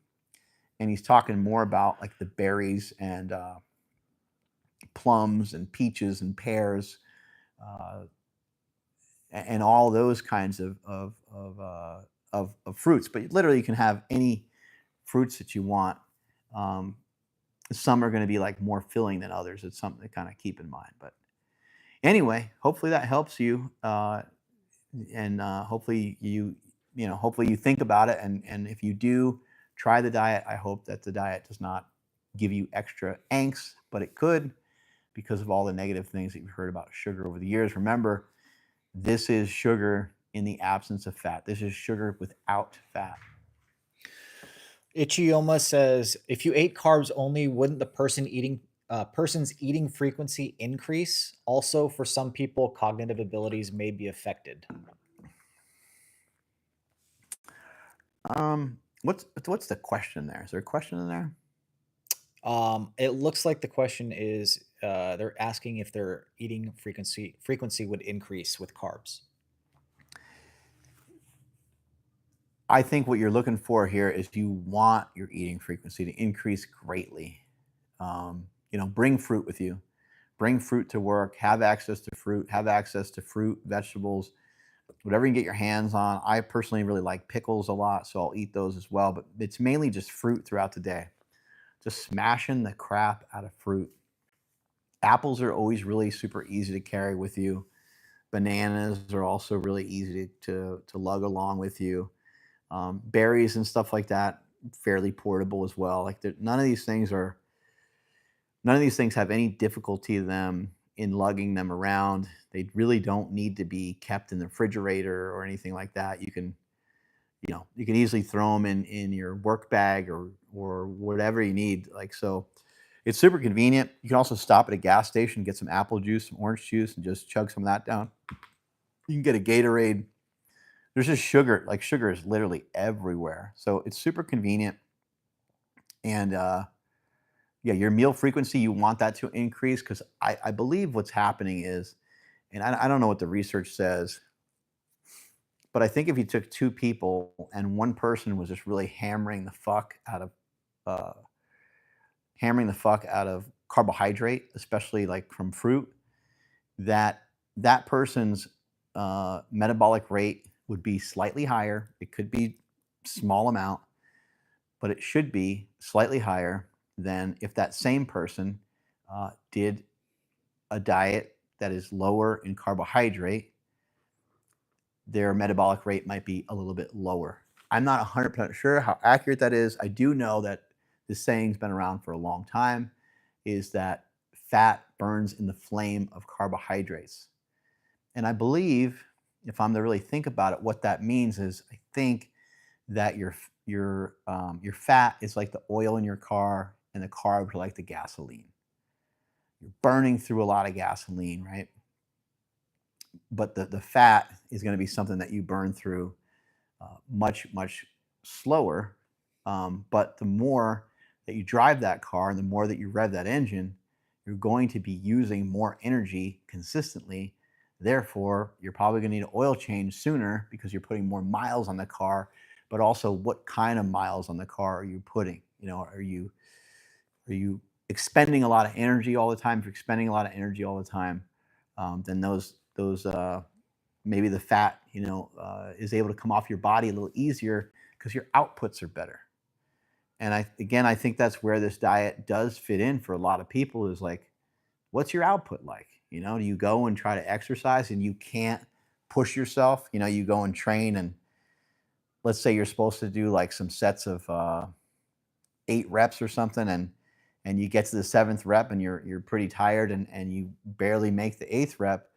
and he's talking more about like the berries and plums and peaches and pears, uh, and all those kinds of fruits. But literally, you can have any fruits that you want. Um, some are going to be like more filling than others. It's something to kind of keep in mind. But anyway, hopefully that helps you, and hopefully you think about it. And if you do try the diet, I hope that the diet does not give you extra angst, but it could, because of all the negative things that you've heard about sugar over the years. Remember, this is sugar in the absence of fat. This is sugar without fat. Ichioma says, if you ate carbs only, wouldn't the person's eating frequency increase? Also, for some people, cognitive abilities may be affected. What's the question there? Is there a question in there? It looks like the question is they're asking if their eating frequency would increase with carbs. I think what you're looking for here is you want your eating frequency to increase greatly. Bring fruit with you. Bring fruit to work. Have access to fruit. Have access to fruit, vegetables, whatever you can get your hands on. I personally really like pickles a lot, so I'll eat those as well. But it's mainly just fruit throughout the day. Just smashing the crap out of fruit. Apples are always really super easy to carry with you. Bananas are also really easy to lug along with you. Berries and stuff like that, fairly portable as well. Like none of these things have any difficulty to them in lugging them around. They really don't need to be kept in the refrigerator or anything like that. You can easily throw them in your work bag or whatever you need. Like, so it's super convenient. You can also stop at a gas station, get some apple juice, some orange juice, and just chug some of that down. You can get a Gatorade. There's just sugar. Like, sugar is literally everywhere. So it's super convenient. And yeah, your meal frequency, you want that to increase, because I believe what's happening is, and I don't know what the research says, but I think if you took two people and one person was just really uh, hammering the fuck out of carbohydrate, especially like from fruit, that person's metabolic rate would be slightly higher. It could be small amount, but it should be slightly higher than if that same person did a diet that is lower in carbohydrate. Their metabolic rate might be a little bit lower. I'm not 100% sure how accurate that is. I do know that this saying's been around for a long time, is that fat burns in the flame of carbohydrates. And I believe, if I'm to really think about it, what that means is, I think that your fat is like the oil in your car, and the carbs are like the gasoline. You're burning through a lot of gasoline, right? But the fat is going to be something that you burn through much, much slower. But the more that you drive that car and the more that you rev that engine, you're going to be using more energy consistently. Therefore, you're probably going to need an oil change sooner, because you're putting more miles on the car. But also, what kind of miles on the car are you putting? Are you expending a lot of energy all the time? If you're expending a lot of energy all the time, then those maybe the fat is able to come off your body a little easier, because your outputs are better. And I think that's where this diet does fit in for a lot of people, is like, what's your output like? Do you go and try to exercise and you can't push yourself? You go and train, and let's say you're supposed to do like some sets of 8 reps or something, and and you get to the seventh rep and you're pretty tired and you barely make the eighth rep.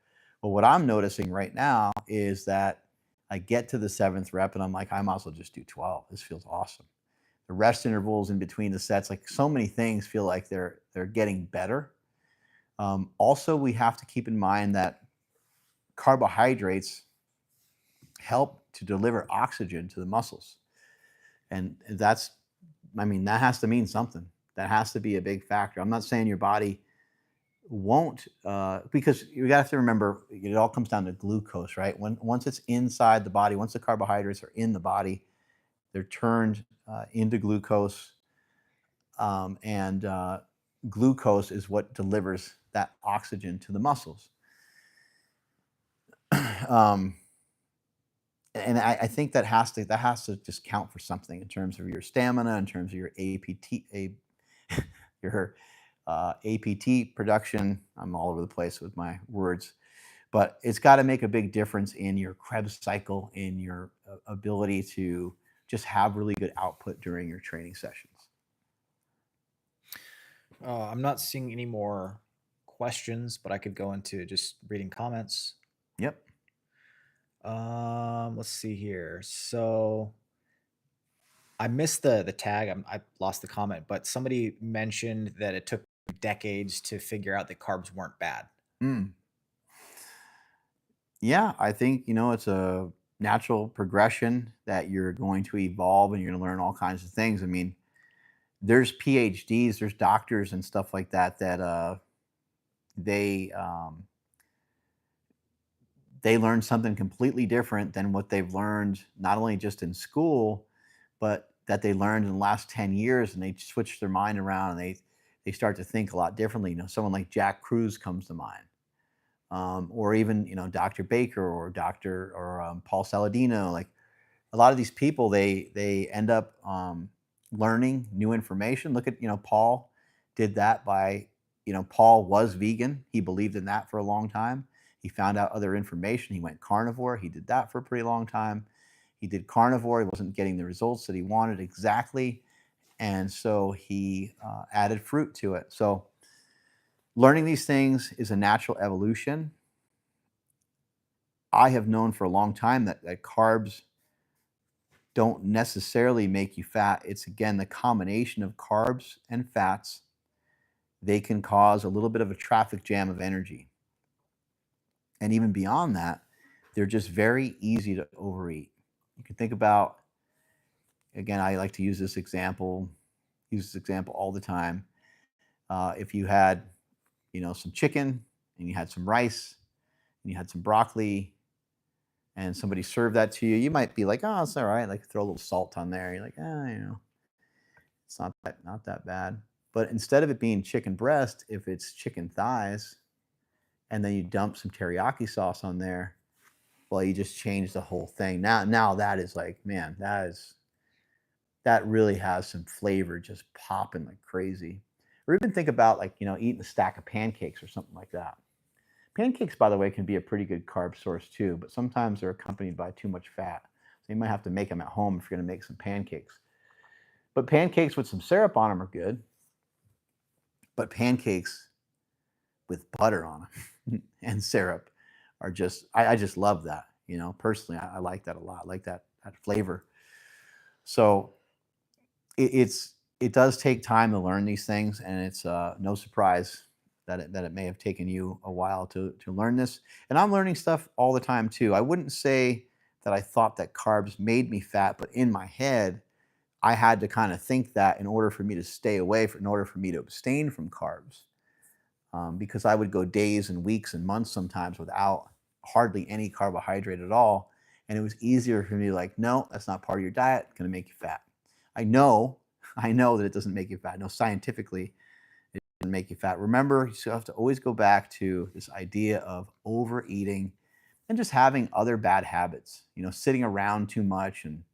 But what I'm noticing right now is that I get to the seventh rep and I'm like, I might as well just do 12. This feels awesome. The rest intervals in between the sets, like so many things feel like they're getting better. Also, we have to keep in mind that carbohydrates help to deliver oxygen to the muscles. And that's, I mean, that has to mean something. That has to be a big factor. I'm not saying your body won't, because you have to remember it all comes down to glucose, right? Once it's inside the body, once the carbohydrates are in the body, they're turned into glucose, and glucose is what delivers that oxygen to the muscles. um, and I think that has to just count for something in terms of your stamina, in terms of your your APT production. I'm all over the place with my words, but it's got to make a big difference in your Krebs cycle, in your ability to just have really good output during your training sessions. I'm not seeing any more questions, but I could go into just reading comments. Yep. Let's see here. So I missed the tag. I lost the comment, but somebody mentioned that it took decades to figure out that carbs weren't bad. Mm. Yeah, I think, it's a natural progression that you're going to evolve and you're going to learn all kinds of things. I mean, there's PhDs, there's doctors and stuff like that that they they learn something completely different than what they've learned not only just in school, but that they learned in the last 10 years, and they switch their mind around and they start to think a lot differently. Someone like Jack Cruz comes to mind, or even Dr. Baker or Dr. or Paul Saladino. Like a lot of these people, they end up learning new information. Look at Paul did that by Paul was vegan. He believed in that for a long time. He found out other information. He went carnivore. He did that for a pretty long time. He did carnivore. He wasn't getting the results that he wanted exactly, and so he added fruit to it. So learning these things is a natural evolution. I have known for a long time that carbs don't necessarily make you fat. It's again the combination of carbs and fats. They can cause a little bit of a traffic jam of energy. And even beyond that, they're just very easy to overeat. You can think about, again, I like to use this example all the time. If you had, some chicken and you had some rice and you had some broccoli and somebody served that to you, you might be like, oh, it's all right. Like throw a little salt on there. You're like, it's not that bad. But instead of it being chicken breast, if it's chicken thighs, and then you dump some teriyaki sauce on there, well, you just change the whole thing. Now that is like, man, that really has some flavor just popping like crazy. Or even think about like, eating a stack of pancakes or something like that. Pancakes, by the way, can be a pretty good carb source too, but sometimes they're accompanied by too much fat. So you might have to make them at home if you're going to make some pancakes. But pancakes with some syrup on them are good. But pancakes with butter on them and syrup are just, I just love that. Personally, I like that a lot. I like that flavor. So it does take time to learn these things, and it's no surprise that it may have taken you a while to learn this. And I'm learning stuff all the time too. I wouldn't say that I thought that carbs made me fat, but in my head, I had to kind of think that in order for me to stay away, in order for me to abstain from carbs, because I would go days and weeks and months sometimes without hardly any carbohydrate at all. And it was easier for me to like, no, that's not part of your diet. It's going to make you fat. I know that it doesn't make you fat. No, scientifically, it doesn't make you fat. Remember, you still have to always go back to this idea of overeating and just having other bad habits, sitting around too much and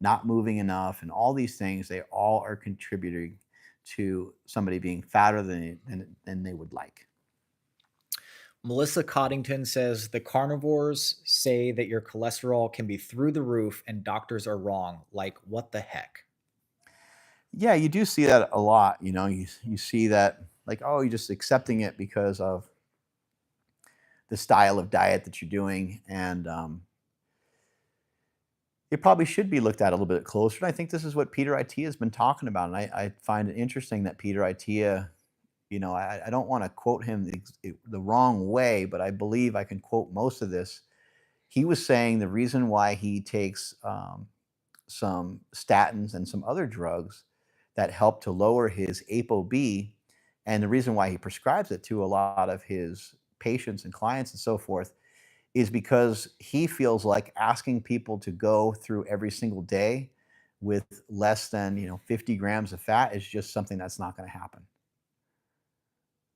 not moving enough, and all these things, they all are contributing to somebody being fatter than they would like. Melissa Coddington says the carnivores say that your cholesterol can be through the roof and doctors are wrong. Like, what the heck? Yeah, you do see that a lot. You see that, like, oh, you're just accepting it because of the style of diet that you're doing, and it probably should be looked at a little bit closer. And I think this is what Peter Attia has been talking about, and I find it interesting that Peter Attia, I don't want to quote him the wrong way, but I believe I can quote most of this. He was saying the reason why he takes some statins and some other drugs that help to lower his ApoB, and the reason why he prescribes it to a lot of his patients and clients and so forth is because he feels like asking people to go through every single day with less than 50 grams of fat is just something that's not going to happen.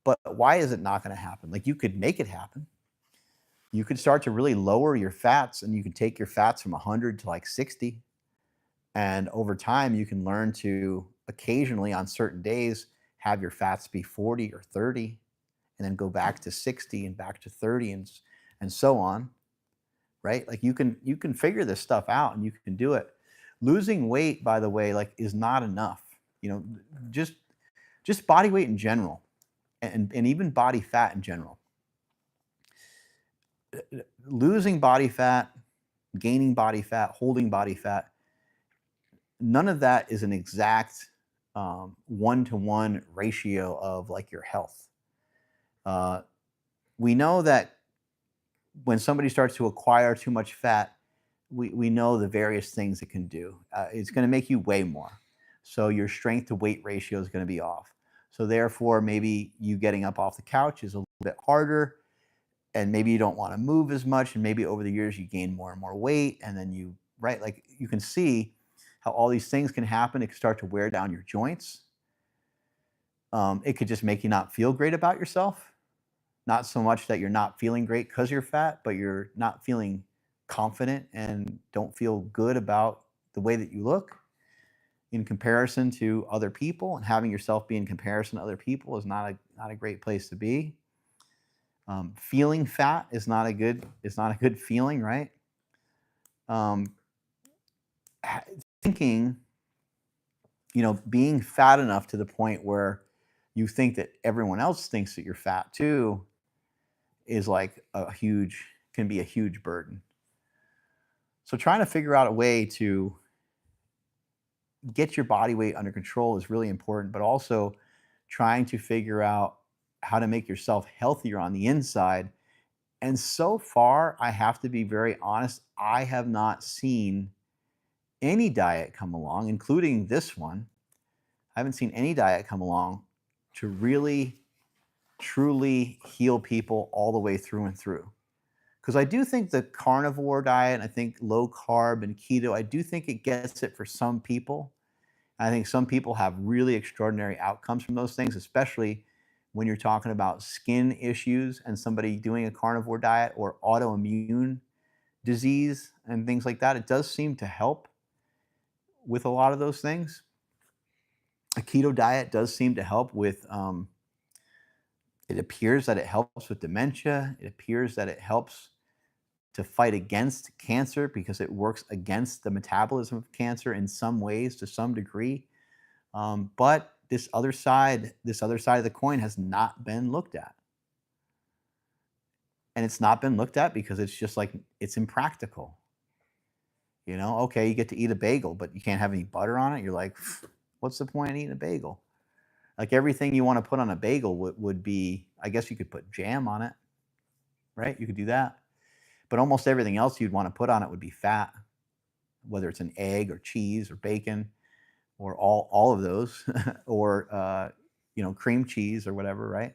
But why is it not going to happen? Like, you could make it happen. You could start to really lower your fats, and you can take your fats from 100 to like 60. And over time, you can learn to occasionally on certain days have your fats be 40 or 30, and then go back to 60 and back to 30, and so on, right? Like, you can figure this stuff out, and you can do it. Losing weight, by the way, like, is not enough. You know, just just body weight in general, and even body fat in general. Losing body fat, gaining body fat, holding body fat, none of that is an exact one-to-one ratio of like your health. Uh, we know that when somebody starts to acquire too much fat, we know the various things it can do. It's going to make you weigh more. So your strength to weight ratio is going to be off. So therefore, maybe you getting up off the couch is a little bit harder, and maybe you don't want to move as much. And maybe over the years you gain more and more weight. And then right, like, you can see how all these things can happen. It can start to wear down your joints. It could just make you not feel great about yourself. Not so much that you're not feeling great because you're fat, but you're not feeling confident and don't feel good about the way that you look in comparison to other people. And having yourself be in comparison to other people is not a great place to be. Feeling fat is not a good feeling, right? Um, Thinking, being fat enough to the point where you think that everyone else thinks that you're fat too is like can be a huge burden. So trying to figure out a way to get your body weight under control is really important, but also trying to figure out how to make yourself healthier on the inside. And so far, I have to be very honest, I have not seen any diet come along, including this one. I haven't seen any diet come along to really, truly heal people all the way through and through. Because I do think the carnivore diet, I think low carb and keto, I do think it gets it for some people. I think some people have really extraordinary outcomes from those things, especially when you're talking about skin issues and somebody doing a carnivore diet or autoimmune disease and things like that. It does seem to help with a lot of those things. A keto diet does seem to help with, it appears that it helps with dementia. It appears that it helps to fight against cancer because it works against the metabolism of cancer in some ways to some degree. But this other side of the coin has not been looked at. And it's not been looked at because it's just like, it's impractical. Okay, you get to eat a bagel, but you can't have any butter on it. You're like, what's the point in eating a bagel? Like, everything you want to put on a bagel would be, I guess you could put jam on it, right? You could do that. But almost everything else you'd want to put on it would be fat, whether it's an egg or cheese or bacon or all of those, or cream cheese or whatever, right?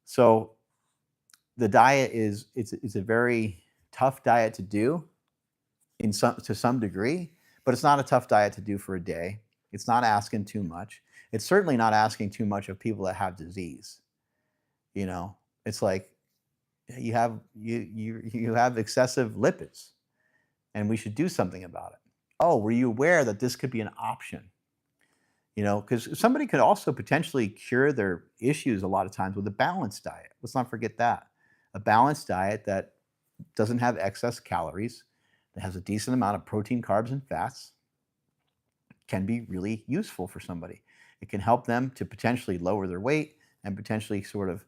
So the diet it's a very tough diet to do to some degree, but it's not a tough diet to do for a day. It's not asking too much. It's certainly not asking too much of people that have disease. It's like, you have excessive lipids, and we should do something about it. Oh, were you aware that this could be an option? Because somebody could also potentially cure their issues a lot of times with a balanced diet. Let's not forget that. A balanced diet that doesn't have excess calories, that has a decent amount of protein, carbs, and fats, can be really useful for somebody. It can help them to potentially lower their weight and potentially sort of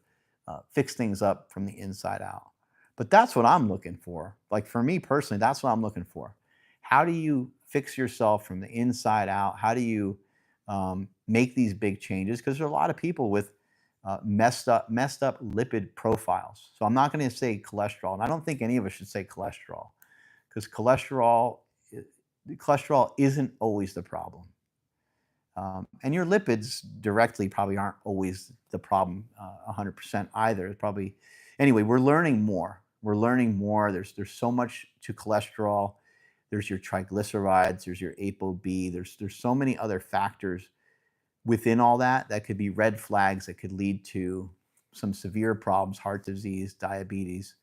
fix things up from the inside out. But that's what I'm looking for. Like for me personally, that's what I'm looking for. How do you fix yourself from the inside out? How do you make these big changes? Because there are a lot of people with messed up lipid profiles. So I'm not going to say cholesterol, and I don't think any of us should say cholesterol because cholesterol isn't always the problem. And your lipids directly probably aren't always the problem 100% either. It's probably, anyway, we're learning more. We're learning more. There's so much to cholesterol. There's your triglycerides, there's your ApoB, there's so many other factors within all that that could be red flags that could lead to some severe problems, heart disease, diabetes,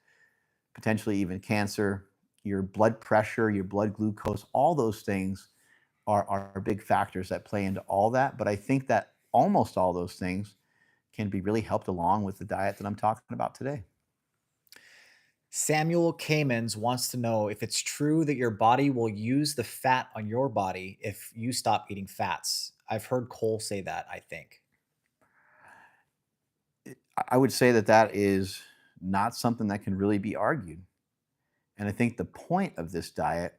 potentially even cancer, your blood pressure, your blood glucose, all those things are big factors that play into all that. But I think that almost all those things can be really helped along with the diet that I'm talking about today. Samuel Kamens wants to know if it's true that your body will use the fat on your body if you stop eating fats. I've heard Cole say that, I think. I would say that that is not something that can really be argued. And I think the point of this diet,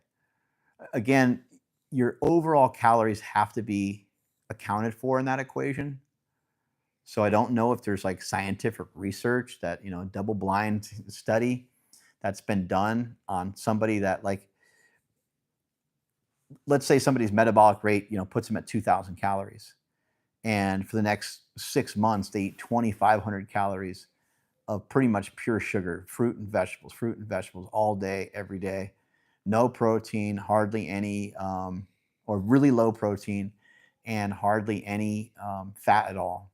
again, your overall calories have to be accounted for in that equation. So I don't know if there's like scientific research that, double blind study that's been done on somebody that like, let's say somebody's metabolic rate, puts them at 2,000 calories. And for the next 6 months, they eat 2,500 calories of pretty much pure sugar, fruit and vegetables all day, every day. No protein, hardly any, or really low protein, and hardly any fat at all.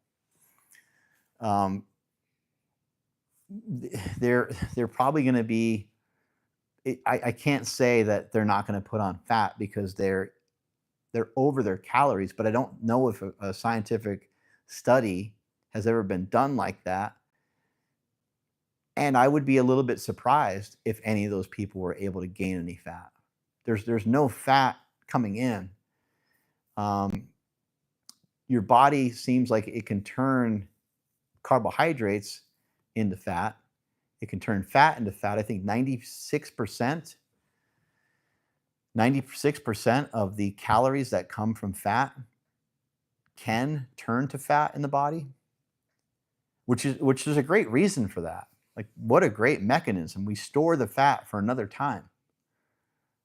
Um, they're probably going to be. I can't say that they're not going to put on fat because they're over their calories, but I don't know if a scientific study has ever been done like that. And I would be a little bit surprised if any of those people were able to gain any fat. There's no fat coming in. Um, your body seems like it can turn carbohydrates into fat. It can turn fat into fat. I think 96% of the calories that come from fat can turn to fat in the body, which is a great reason for that. Like what a great mechanism. We store the fat for another time.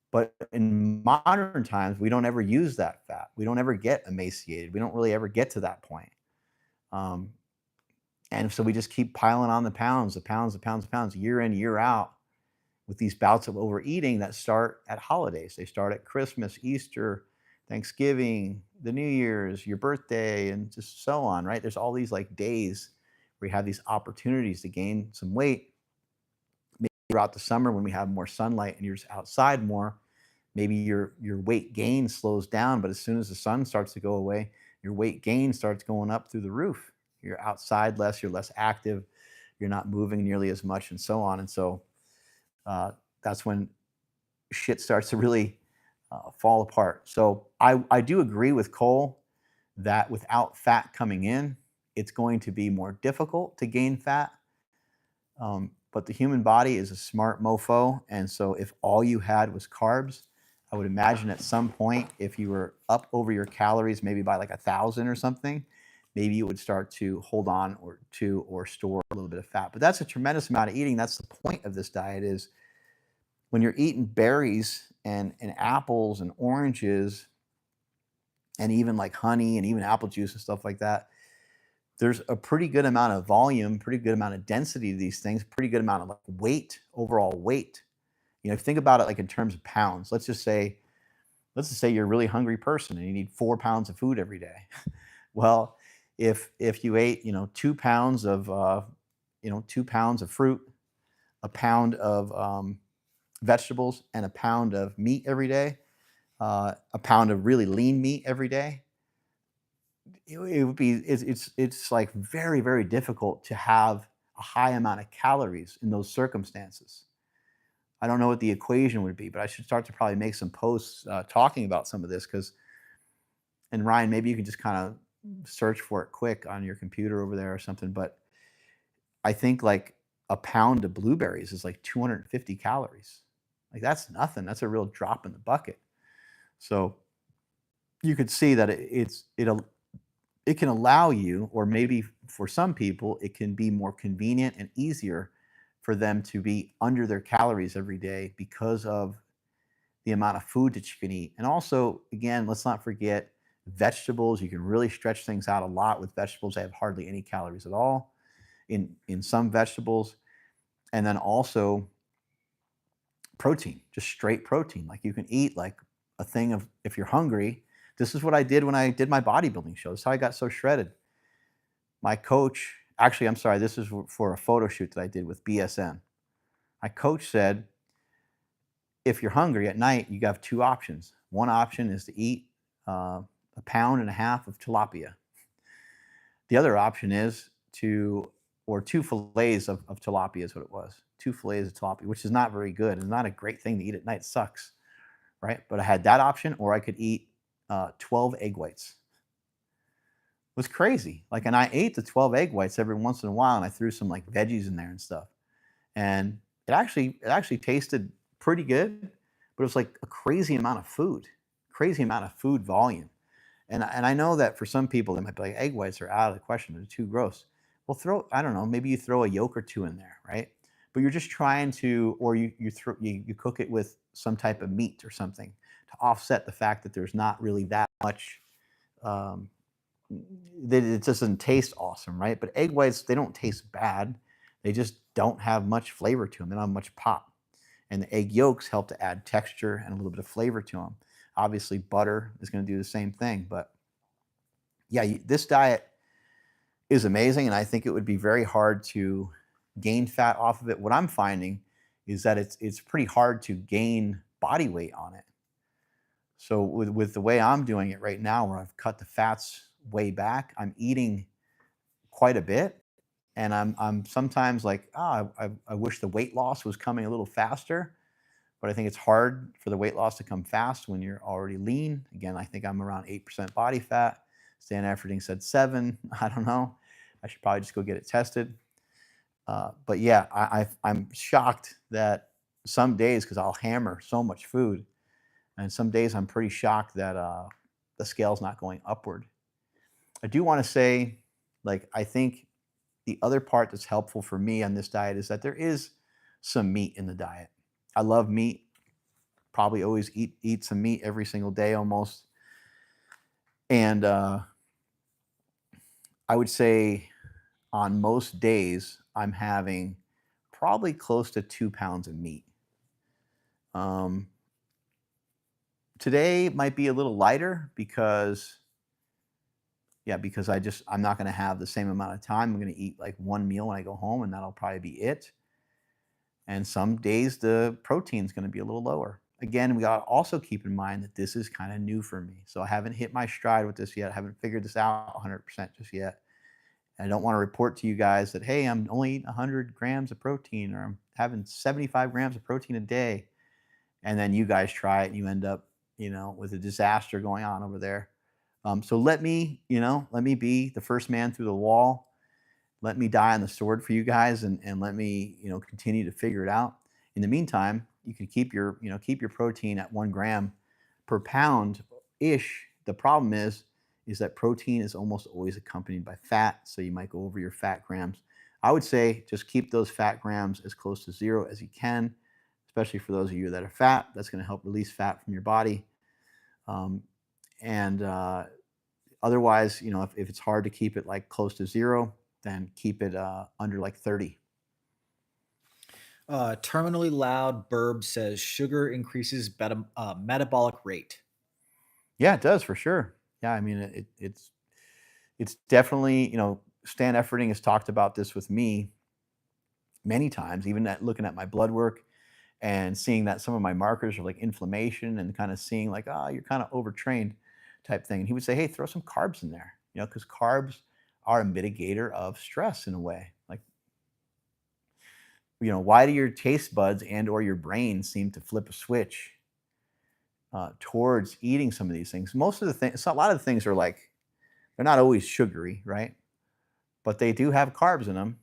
But in modern times, we don't ever use that fat. We don't ever get emaciated. We don't really ever get to that point. Um, and so we just keep piling on the pounds, year in, year out, with these bouts of overeating that start at holidays. They start at Christmas, Easter, Thanksgiving, the New Year's, your birthday, and just so on, right? There's all these like days where you have these opportunities to gain some weight. Maybe throughout the summer when we have more sunlight and you're just outside more, maybe your weight gain slows down, but as soon as the sun starts to go away, your weight gain starts going up through the roof. You're outside less, you're less active, you're not moving nearly as much, and so on. And so that's when shit starts to really fall apart. So I do agree with Cole that without fat coming in, it's going to be more difficult to gain fat. But the human body is a smart mofo. And so if all you had was carbs, I would imagine at some point, if you were up over your calories, maybe by like 1,000 or something, maybe you would start to hold on or store a little bit of fat. But that's a tremendous amount of eating. That's the point of this diet is when you're eating berries and apples and oranges and even like honey and even apple juice and stuff like that, there's a pretty good amount of volume, pretty good amount of density to these things, pretty good amount of like weight, overall weight. If you think about it like in terms of pounds, let's just say you're a really hungry person and you need 4 pounds of food every day. Well, if you ate, 2 pounds of 2 pounds of fruit, a pound of vegetables, and a pound of meat every day, a pound of really lean meat every day, it would be it's like very, very difficult to have a high amount of calories in those circumstances. I don't know what the equation would be, but I should start to probably make some posts talking about some of this because And Ryan, maybe you can just kind of search for it quick on your computer over there or something. But I think like a pound of blueberries is like 250 calories. Like that's nothing. That's a real drop in the bucket. So you could see that it can allow you, or maybe for some people, it can be more convenient and easier for them to be under their calories every day because of the amount of food that you can eat. And also, again, let's not forget vegetables. You can really stretch things out a lot with vegetables. They have hardly any calories at all in some vegetables. And then also protein, just straight protein. Like you can eat like a thing of, if you're hungry. This is what I did when I did my bodybuilding show. This is how I got so shredded. My coach, actually, I'm sorry, this is for a photo shoot that I did with BSN. My coach said, if you're hungry at night, you have two options. One option is to eat a pound and a half of tilapia. The other option is or two fillets of tilapia is what it was. Two fillets of tilapia, which is not very good. It's not a great thing to eat at night. It sucks, right? But I had that option, or I could eat 12 egg whites. It was crazy. Like, and I ate the 12 egg whites every once in a while, and I threw some like veggies in there and stuff. And it actually tasted pretty good, but it was like a crazy amount of food volume. And I know that for some people, they might be like, egg whites are out of the question. They're too gross. Well, I don't know, maybe you throw a yolk or two in there, right? But you're just trying to, or you cook it with some type of meat or something to offset the fact that there's not really that much, um, that it doesn't taste awesome, right? But egg whites, they don't taste bad. They just don't have much flavor to them. They don't have much pop. And the egg yolks help to add texture and a little bit of flavor to them. Obviously, butter is going to do the same thing. But yeah, this diet is amazing, and I think it would be very hard to gain fat off of it. What I'm finding is that it's pretty hard to gain body weight on it. So with the way I'm doing it right now, where I've cut the fats way back, I'm eating quite a bit, and I'm sometimes like, I wish the weight loss was coming a little faster. But I think it's hard for the weight loss to come fast when you're already lean. Again, I think I'm around 8% body fat. Stan Efferding said 7. I don't know. I should probably just go get it tested. But yeah, I'm shocked that some days, because I'll hammer so much food, and some days I'm pretty shocked that the scale's not going upward. I do want to say, like, I think the other part that's helpful for me on this diet is that there is some meat in the diet. I love meat. Probably always eat some meat every single day almost. And I would say on most days, I'm having probably close to 2 pounds of meat. Um, Today might be a little lighter because, yeah, because I'm not going to have the same amount of time. I'm going to eat like one meal when I go home, and that'll probably be it. And some days the protein is going to be a little lower. Again, we got to also keep in mind that this is kind of new for me. So I haven't hit my stride with this yet. I haven't figured this out 100% just yet. And I don't want to report to you guys that, hey, I'm only eating 100 grams of protein, or I'm having 75 grams of protein a day. And then you guys try it and you end up, with a disaster going on over there. So let me be the first man through the wall. Let me die on the sword for you guys, and let me, continue to figure it out. In the meantime, you can keep your protein at 1 gram per pound ish. The problem is that protein is almost always accompanied by fat, so you might go over your fat grams. I would say just keep those fat grams as close to zero as you can, especially for those of you that are fat. That's going to help release fat from your body. And otherwise, if it's hard to keep it like close to zero, then keep it under like 30. Terminally Loud Burb says sugar increases metabolic rate. Yeah, it does for sure. Yeah, I mean, it's definitely, Stan Efferding has talked about this with me many times, even looking at my blood work and seeing that some of my markers are like inflammation, and kind of seeing like, you're kind of overtrained type thing. And he would say, hey, throw some carbs in there, because carbs are a mitigator of stress in a way. Like, why do your taste buds and or your brain seem to flip a switch towards eating some of these things. Most of the things, so a lot of the things are like, they're not always sugary, right? But they do have carbs in them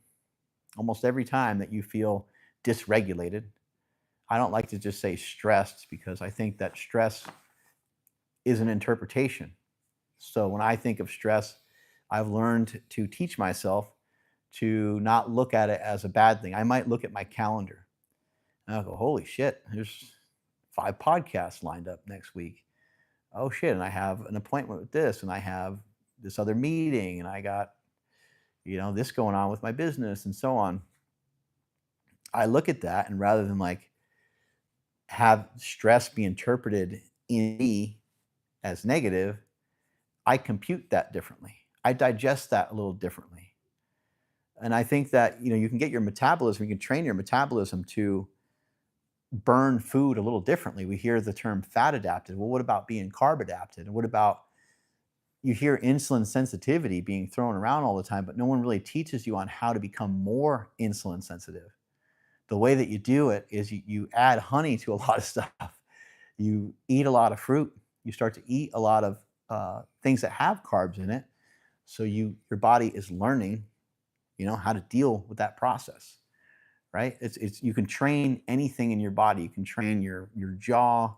almost every time that you feel dysregulated. I don't like to just say stressed because I think that stress is an interpretation. So when I think of stress, I've learned to teach myself to not look at it as a bad thing. I might look at my calendar and I'll go, holy shit, there's 5 podcasts lined up next week. Oh shit, and I have an appointment with this, and I have this other meeting, and I got, this going on with my business and so on. I look at that, and rather than like have stress be interpreted in me as negative, I compute that differently. I digest that a little differently. And I think that, you can get your metabolism, you can train your metabolism to burn food a little differently. We hear the term fat adapted. Well, what about being carb adapted? And what about, you hear insulin sensitivity being thrown around all the time, but no one really teaches you on how to become more insulin sensitive. The way that you do it is you add honey to a lot of stuff. You eat a lot of fruit. You start to eat a lot of things that have carbs in it. So your body is learning, how to deal with that process, right? You can train anything in your body. You can train your jaw.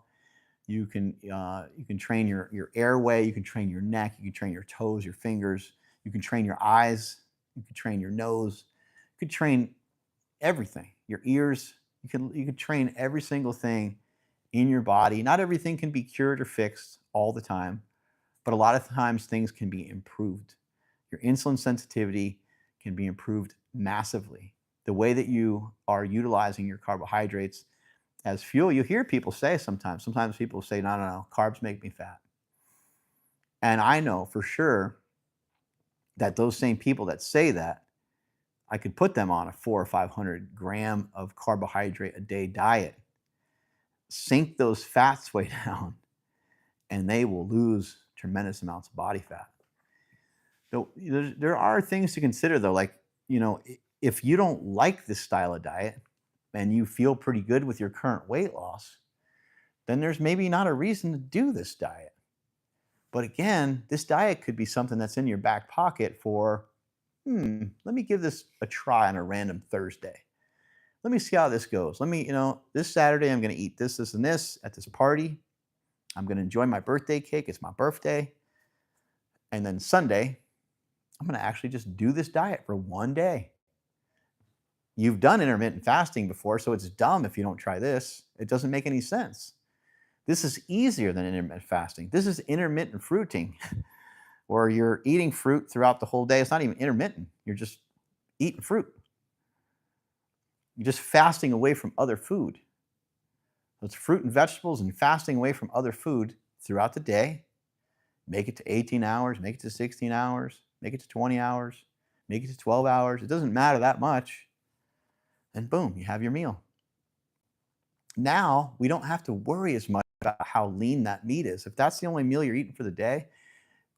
You can train your airway. You can train your neck. You can train your toes, your fingers. You can train your eyes. You can train your nose. You can train everything. Your ears. You can train every single thing in your body. Not everything can be cured or fixed all the time, but a lot of times things can be improved. Your insulin sensitivity can be improved massively. The way that you are utilizing your carbohydrates as fuel, you hear people say sometimes people say, no, no, no, carbs make me fat. And I know for sure that those same people that say that, I could put them on a 400 or 500 gram of carbohydrate a day diet, sink those fats way down, and they will lose tremendous amounts of body fat. So there are things to consider though, like, if you don't like this style of diet and you feel pretty good with your current weight loss, then there's maybe not a reason to do this diet. But again, this diet could be something that's in your back pocket for, let me give this a try on a random Thursday. Let me see how this goes. Let me, this Saturday, I'm going to eat this, this, and this at this party. I'm going to enjoy my birthday cake. It's my birthday. And then Sunday, I'm going to actually just do this diet for one day. You've done intermittent fasting before, so it's dumb if you don't try this. It doesn't make any sense. This is easier than intermittent fasting. This is intermittent fruiting, where you're eating fruit throughout the whole day. It's not even intermittent. You're just eating fruit. You're just fasting away from other food. So it's fruit and vegetables and fasting away from other food throughout the day. Make it to 18 hours, make it to 16 hours, make it to 20 hours, make it to 12 hours. It doesn't matter that much. And boom, you have your meal. Now we don't have to worry as much about how lean that meat is. If that's the only meal you're eating for the day,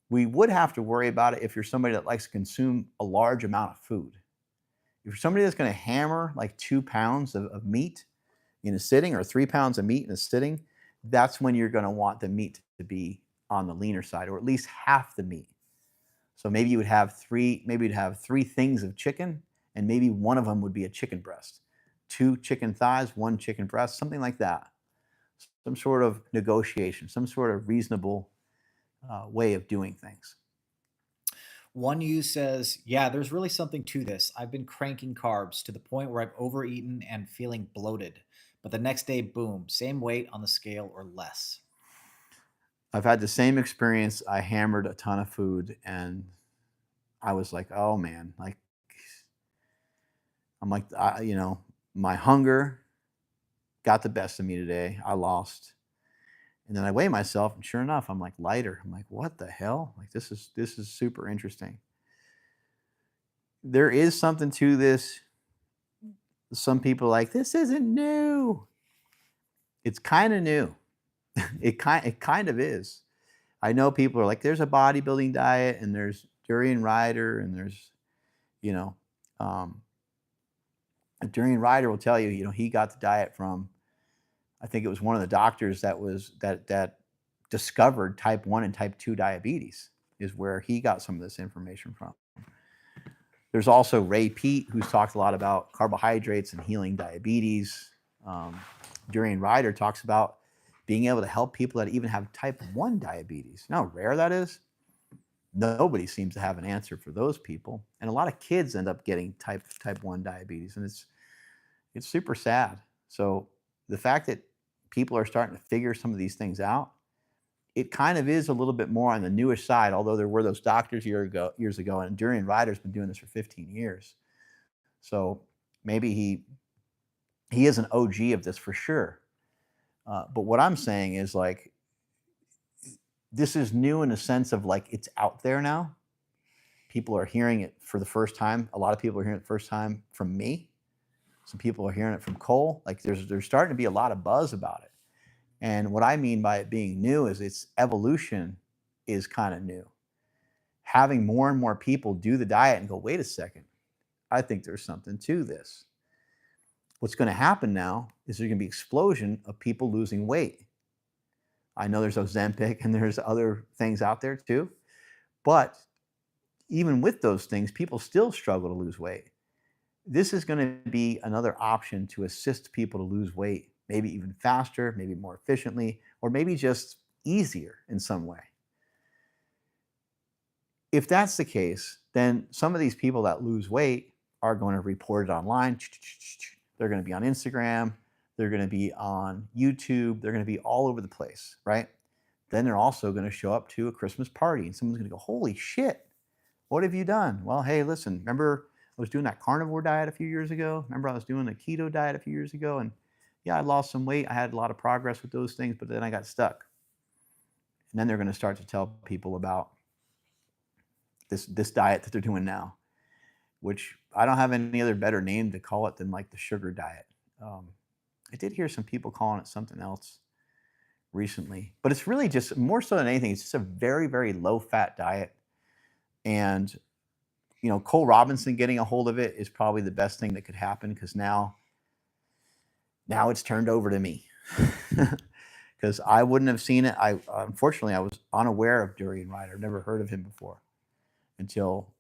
we would have to worry about it if you're somebody that likes to consume a large amount of food. If you're somebody that's going to hammer like 2 pounds of meat in a sitting, or 3 pounds of meat in a sitting, that's when you're going to want the meat to be on the leaner side, or at least half the meat. So maybe you'd have three things of chicken, and maybe one of them would be a chicken breast, 2 chicken thighs, 1 chicken breast, something like that. Some sort of negotiation, some sort of reasonable way of doing things. One use says, yeah, there's really something to this. I've been cranking carbs to the point where I've overeaten and feeling bloated. But the next day, boom, same weight on the scale or less. I've had the same experience. I hammered a ton of food and I was like, oh man, like, I'm like, my hunger got the best of me today. I lost. And then I weigh myself, and sure enough, I'm like lighter. I'm like, what the hell? Like, this is super interesting. There is something to this. Some people are like, this isn't new. It's kind of new. It kind of is. I know people are like, there's a bodybuilding diet, and there's Durian Rider, and there's, Durian Rider will tell you, he got the diet from, I think it was one of the doctors that discovered type 1 and type 2 diabetes is where he got some of this information from. There's also Ray Peat, who's talked a lot about carbohydrates and healing diabetes. Durian Ryder talks about being able to help people that even have type 1 diabetes. You know how rare that is? Nobody seems to have an answer for those people. And a lot of kids end up getting type 1 diabetes, and it's super sad. So the fact that people are starting to figure some of these things out, it kind of is a little bit more on the newish side, although there were those doctors years ago, and Durian Ryder's been doing this for 15 years. So maybe he is an OG of this for sure. But what I'm saying is, like, this is new in a sense of, like, it's out there now. People are hearing it for the first time. A lot of people are hearing it the first time from me. Some people are hearing it from Cole. Like, there's starting to be a lot of buzz about it. And what I mean by it being new is its evolution is kind of new. Having more and more people do the diet and go, wait a second, I think there's something to this. What's going to happen now is there's going to be an explosion of people losing weight. I know there's Ozempic and there's other things out there too. But even with those things, people still struggle to lose weight. This is going to be another option to assist people to lose weight, maybe even faster, maybe more efficiently, or maybe just easier in some way. If that's the case, then some of these people that lose weight are going to report it online. They're going to be on Instagram. They're going to be on YouTube. They're going to be all over the place, right? Then they're also going to show up to a Christmas party and someone's going to go, holy shit, what have you done? Well, hey, listen, remember I was doing that carnivore diet a few years ago? Remember I was doing the keto diet a few years ago? And yeah, I lost some weight. I had a lot of progress with those things, but then I got stuck. And then they're going to start to tell people about this diet that they're doing now, which I don't have any other better name to call it than like the sugar diet. I did hear some people calling it something else recently, but it's really just more so than anything, it's just a very, very low fat diet. And, you know, Cole Robinson getting a hold of it is probably the best thing that could happen because now it's turned over to me because I wouldn't have seen it. Unfortunately, I was unaware of Durian Ryder. I've never heard of him before until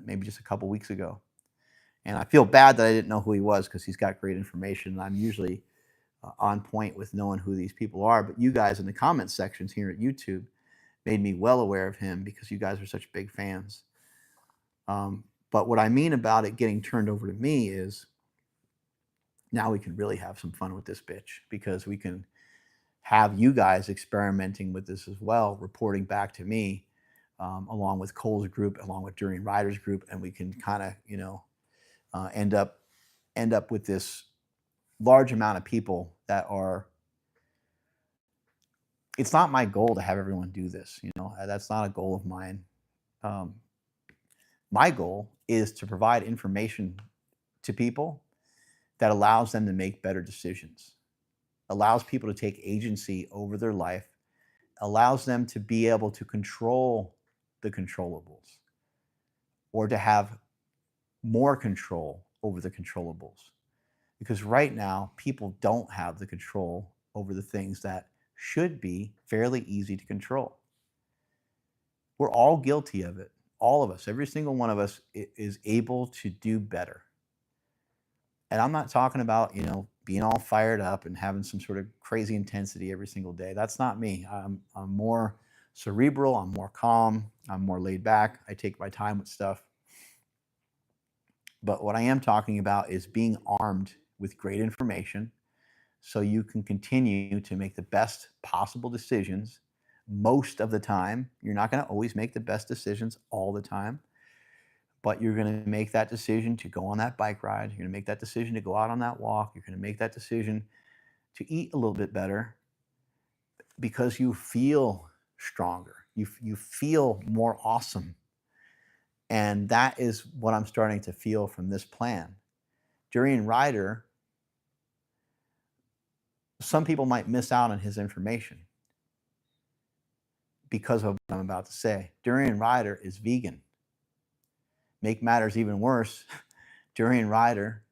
maybe just a couple weeks ago. And I feel bad that I didn't know who he was because he's got great information. And I'm usually on point with knowing who these people are. But you guys in the comment sections here at YouTube made me well aware of him because you guys are such big fans. But what I mean about it getting turned over to me is now we can really have some fun with this bitch because we can have you guys experimenting with this as well, reporting back to me, along with Cole's group, along with Durian Ryder's group, and we can kind of, you know, end up with this large amount of people that are. It's not my goal to have everyone do this, you know. That's not a goal of mine. My goal is to provide information to people that allows them to make better decisions, allows people to take agency over their life, allows them to be able to control the controllables or to have more control over the controllables. Because right now, people don't have the control over the things that should be fairly easy to control. We're all guilty of it. All of us, every single one of us is able to do better. And I'm not talking about, you know, being all fired up and having some sort of crazy intensity every single day. That's not me. I'm more cerebral. I'm more calm. I'm more laid back. I take my time with stuff. But what I am talking about is being armed with great information so you can continue to make the best possible decisions most of the time. You're not going to always make the best decisions all the time, but you're going to make that decision to go on that bike ride. You're going to make that decision to go out on that walk. You're going to make that decision to eat a little bit better because you feel stronger. You feel more awesome. And that is what I'm starting to feel from this plan. Durian Ryder, some people might miss out on his information because of what I'm about to say. Durian Ryder is vegan. Make matters even worse, Durian Ryder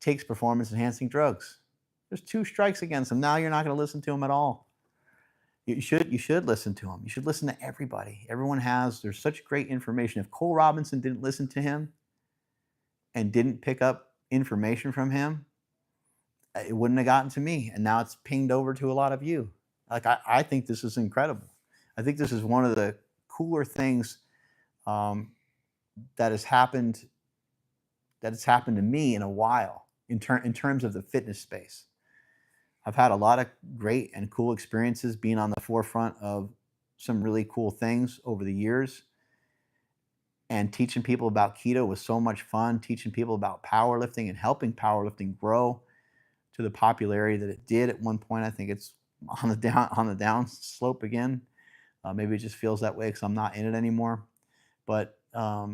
takes performance enhancing drugs. There's 2 strikes against him. Now you're not going to listen to him at all. You should listen to him. You should listen to everybody. There's such great information. If Cole Robinson didn't listen to him and didn't pick up information from him, it wouldn't have gotten to me. And now it's pinged over to a lot of you. Like, I think this is incredible. I think this is one of the cooler things um, that has happened to me in a while in terms of the fitness space. I've had a lot of great and cool experiences being on the forefront of some really cool things over the years. And teaching people about keto was so much fun. Teaching people about powerlifting and helping powerlifting grow to the popularity that it did at one point. I think it's on the down slope again. Maybe it just feels that way because I'm not in it anymore. But yeah,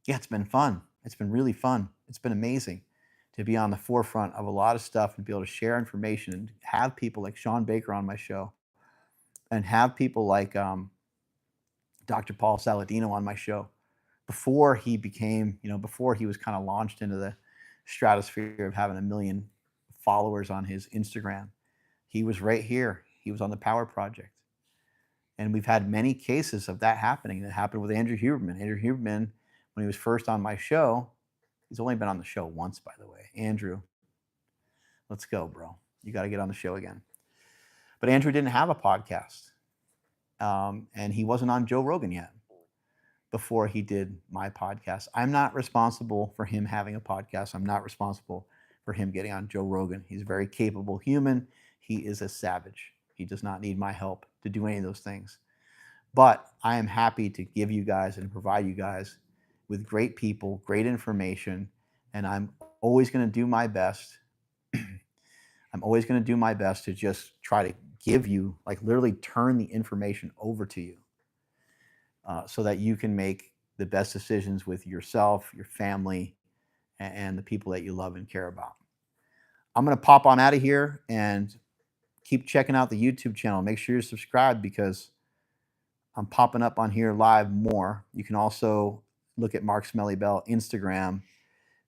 it's been fun. It's been really fun. It's been amazing to be on the forefront of a lot of stuff and be able to share information and have people like Sean Baker on my show and have people like Dr. Paul Saladino on my show before he became, before he was kind of launched into the stratosphere of having 1 million followers on his Instagram. He was right here. He was on the Power Project. And we've had many cases of that happening. That happened with Andrew Huberman. Andrew Huberman, when he was first on my show, he's only been on the show once, by the way. Andrew, let's go, bro. You got to get on the show again. But Andrew didn't have a podcast. And he wasn't on Joe Rogan yet before he did my podcast. I'm not responsible for him having a podcast. I'm not responsible for him getting on Joe Rogan. He's a very capable human. He is a savage. He does not need my help to do any of those things. But I am happy to give you guys and provide you guys with great people, great information, and I'm always going to do my best. I'm always going to do my best to just try to give you, like literally turn the information over to you so that you can make the best decisions with yourself, your family, and the people that you love and care about. I'm going to pop on out of here and keep checking out the YouTube channel. Make sure you're subscribed because I'm popping up on here live more. You can also look at Mark Smelly Bell Instagram.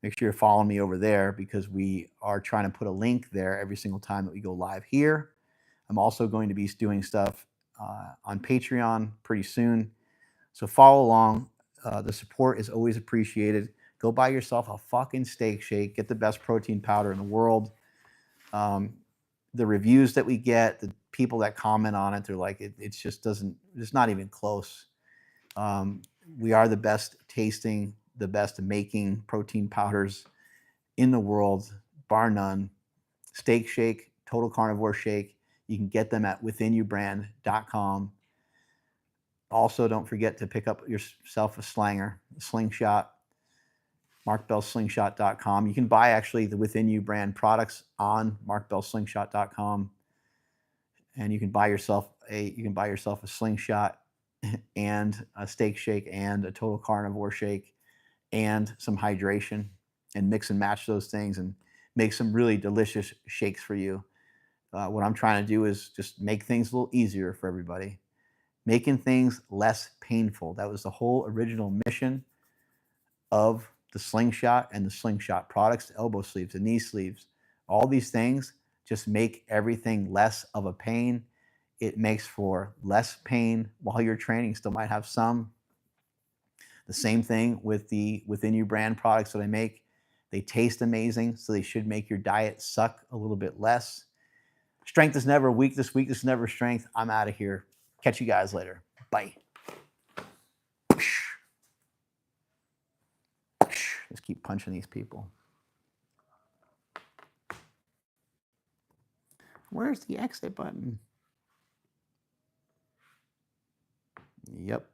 Make sure you're following me over there because we are trying to put a link there every single time that we go live here. I'm also going to be doing stuff on Patreon pretty soon. So follow along. The support is always appreciated. Go buy yourself a fucking steak shake. Get the best protein powder in the world. The reviews that we get, the people that comment on it, they're like, it's not even close. We are the best tasting, the best making protein powders in the world, bar none. Steak Shake, Total Carnivore Shake. You can get them at withinyoubrand.com. Also, don't forget to pick up yourself a slingshot, markbellslingshot.com. You can buy actually the Within You brand products on markbellslingshot.com. And you can buy yourself a slingshot and a steak shake and a total carnivore shake and some hydration and mix and match those things and make some really delicious shakes for you. What I'm trying to do is just make things a little easier for everybody, making things less painful. That was the whole original mission of the slingshot and the slingshot products, the elbow sleeves, the knee sleeves, all these things just make everything less of a pain. It makes for less pain while you're training. Still might have some. The same thing with the Within You brand products that I make. They taste amazing, so they should make your diet suck a little bit less. Strength is never weakness. Weakness is never strength. I'm out of here. Catch you guys later. Bye. Just keep punching these people. Where's the exit button? Yep.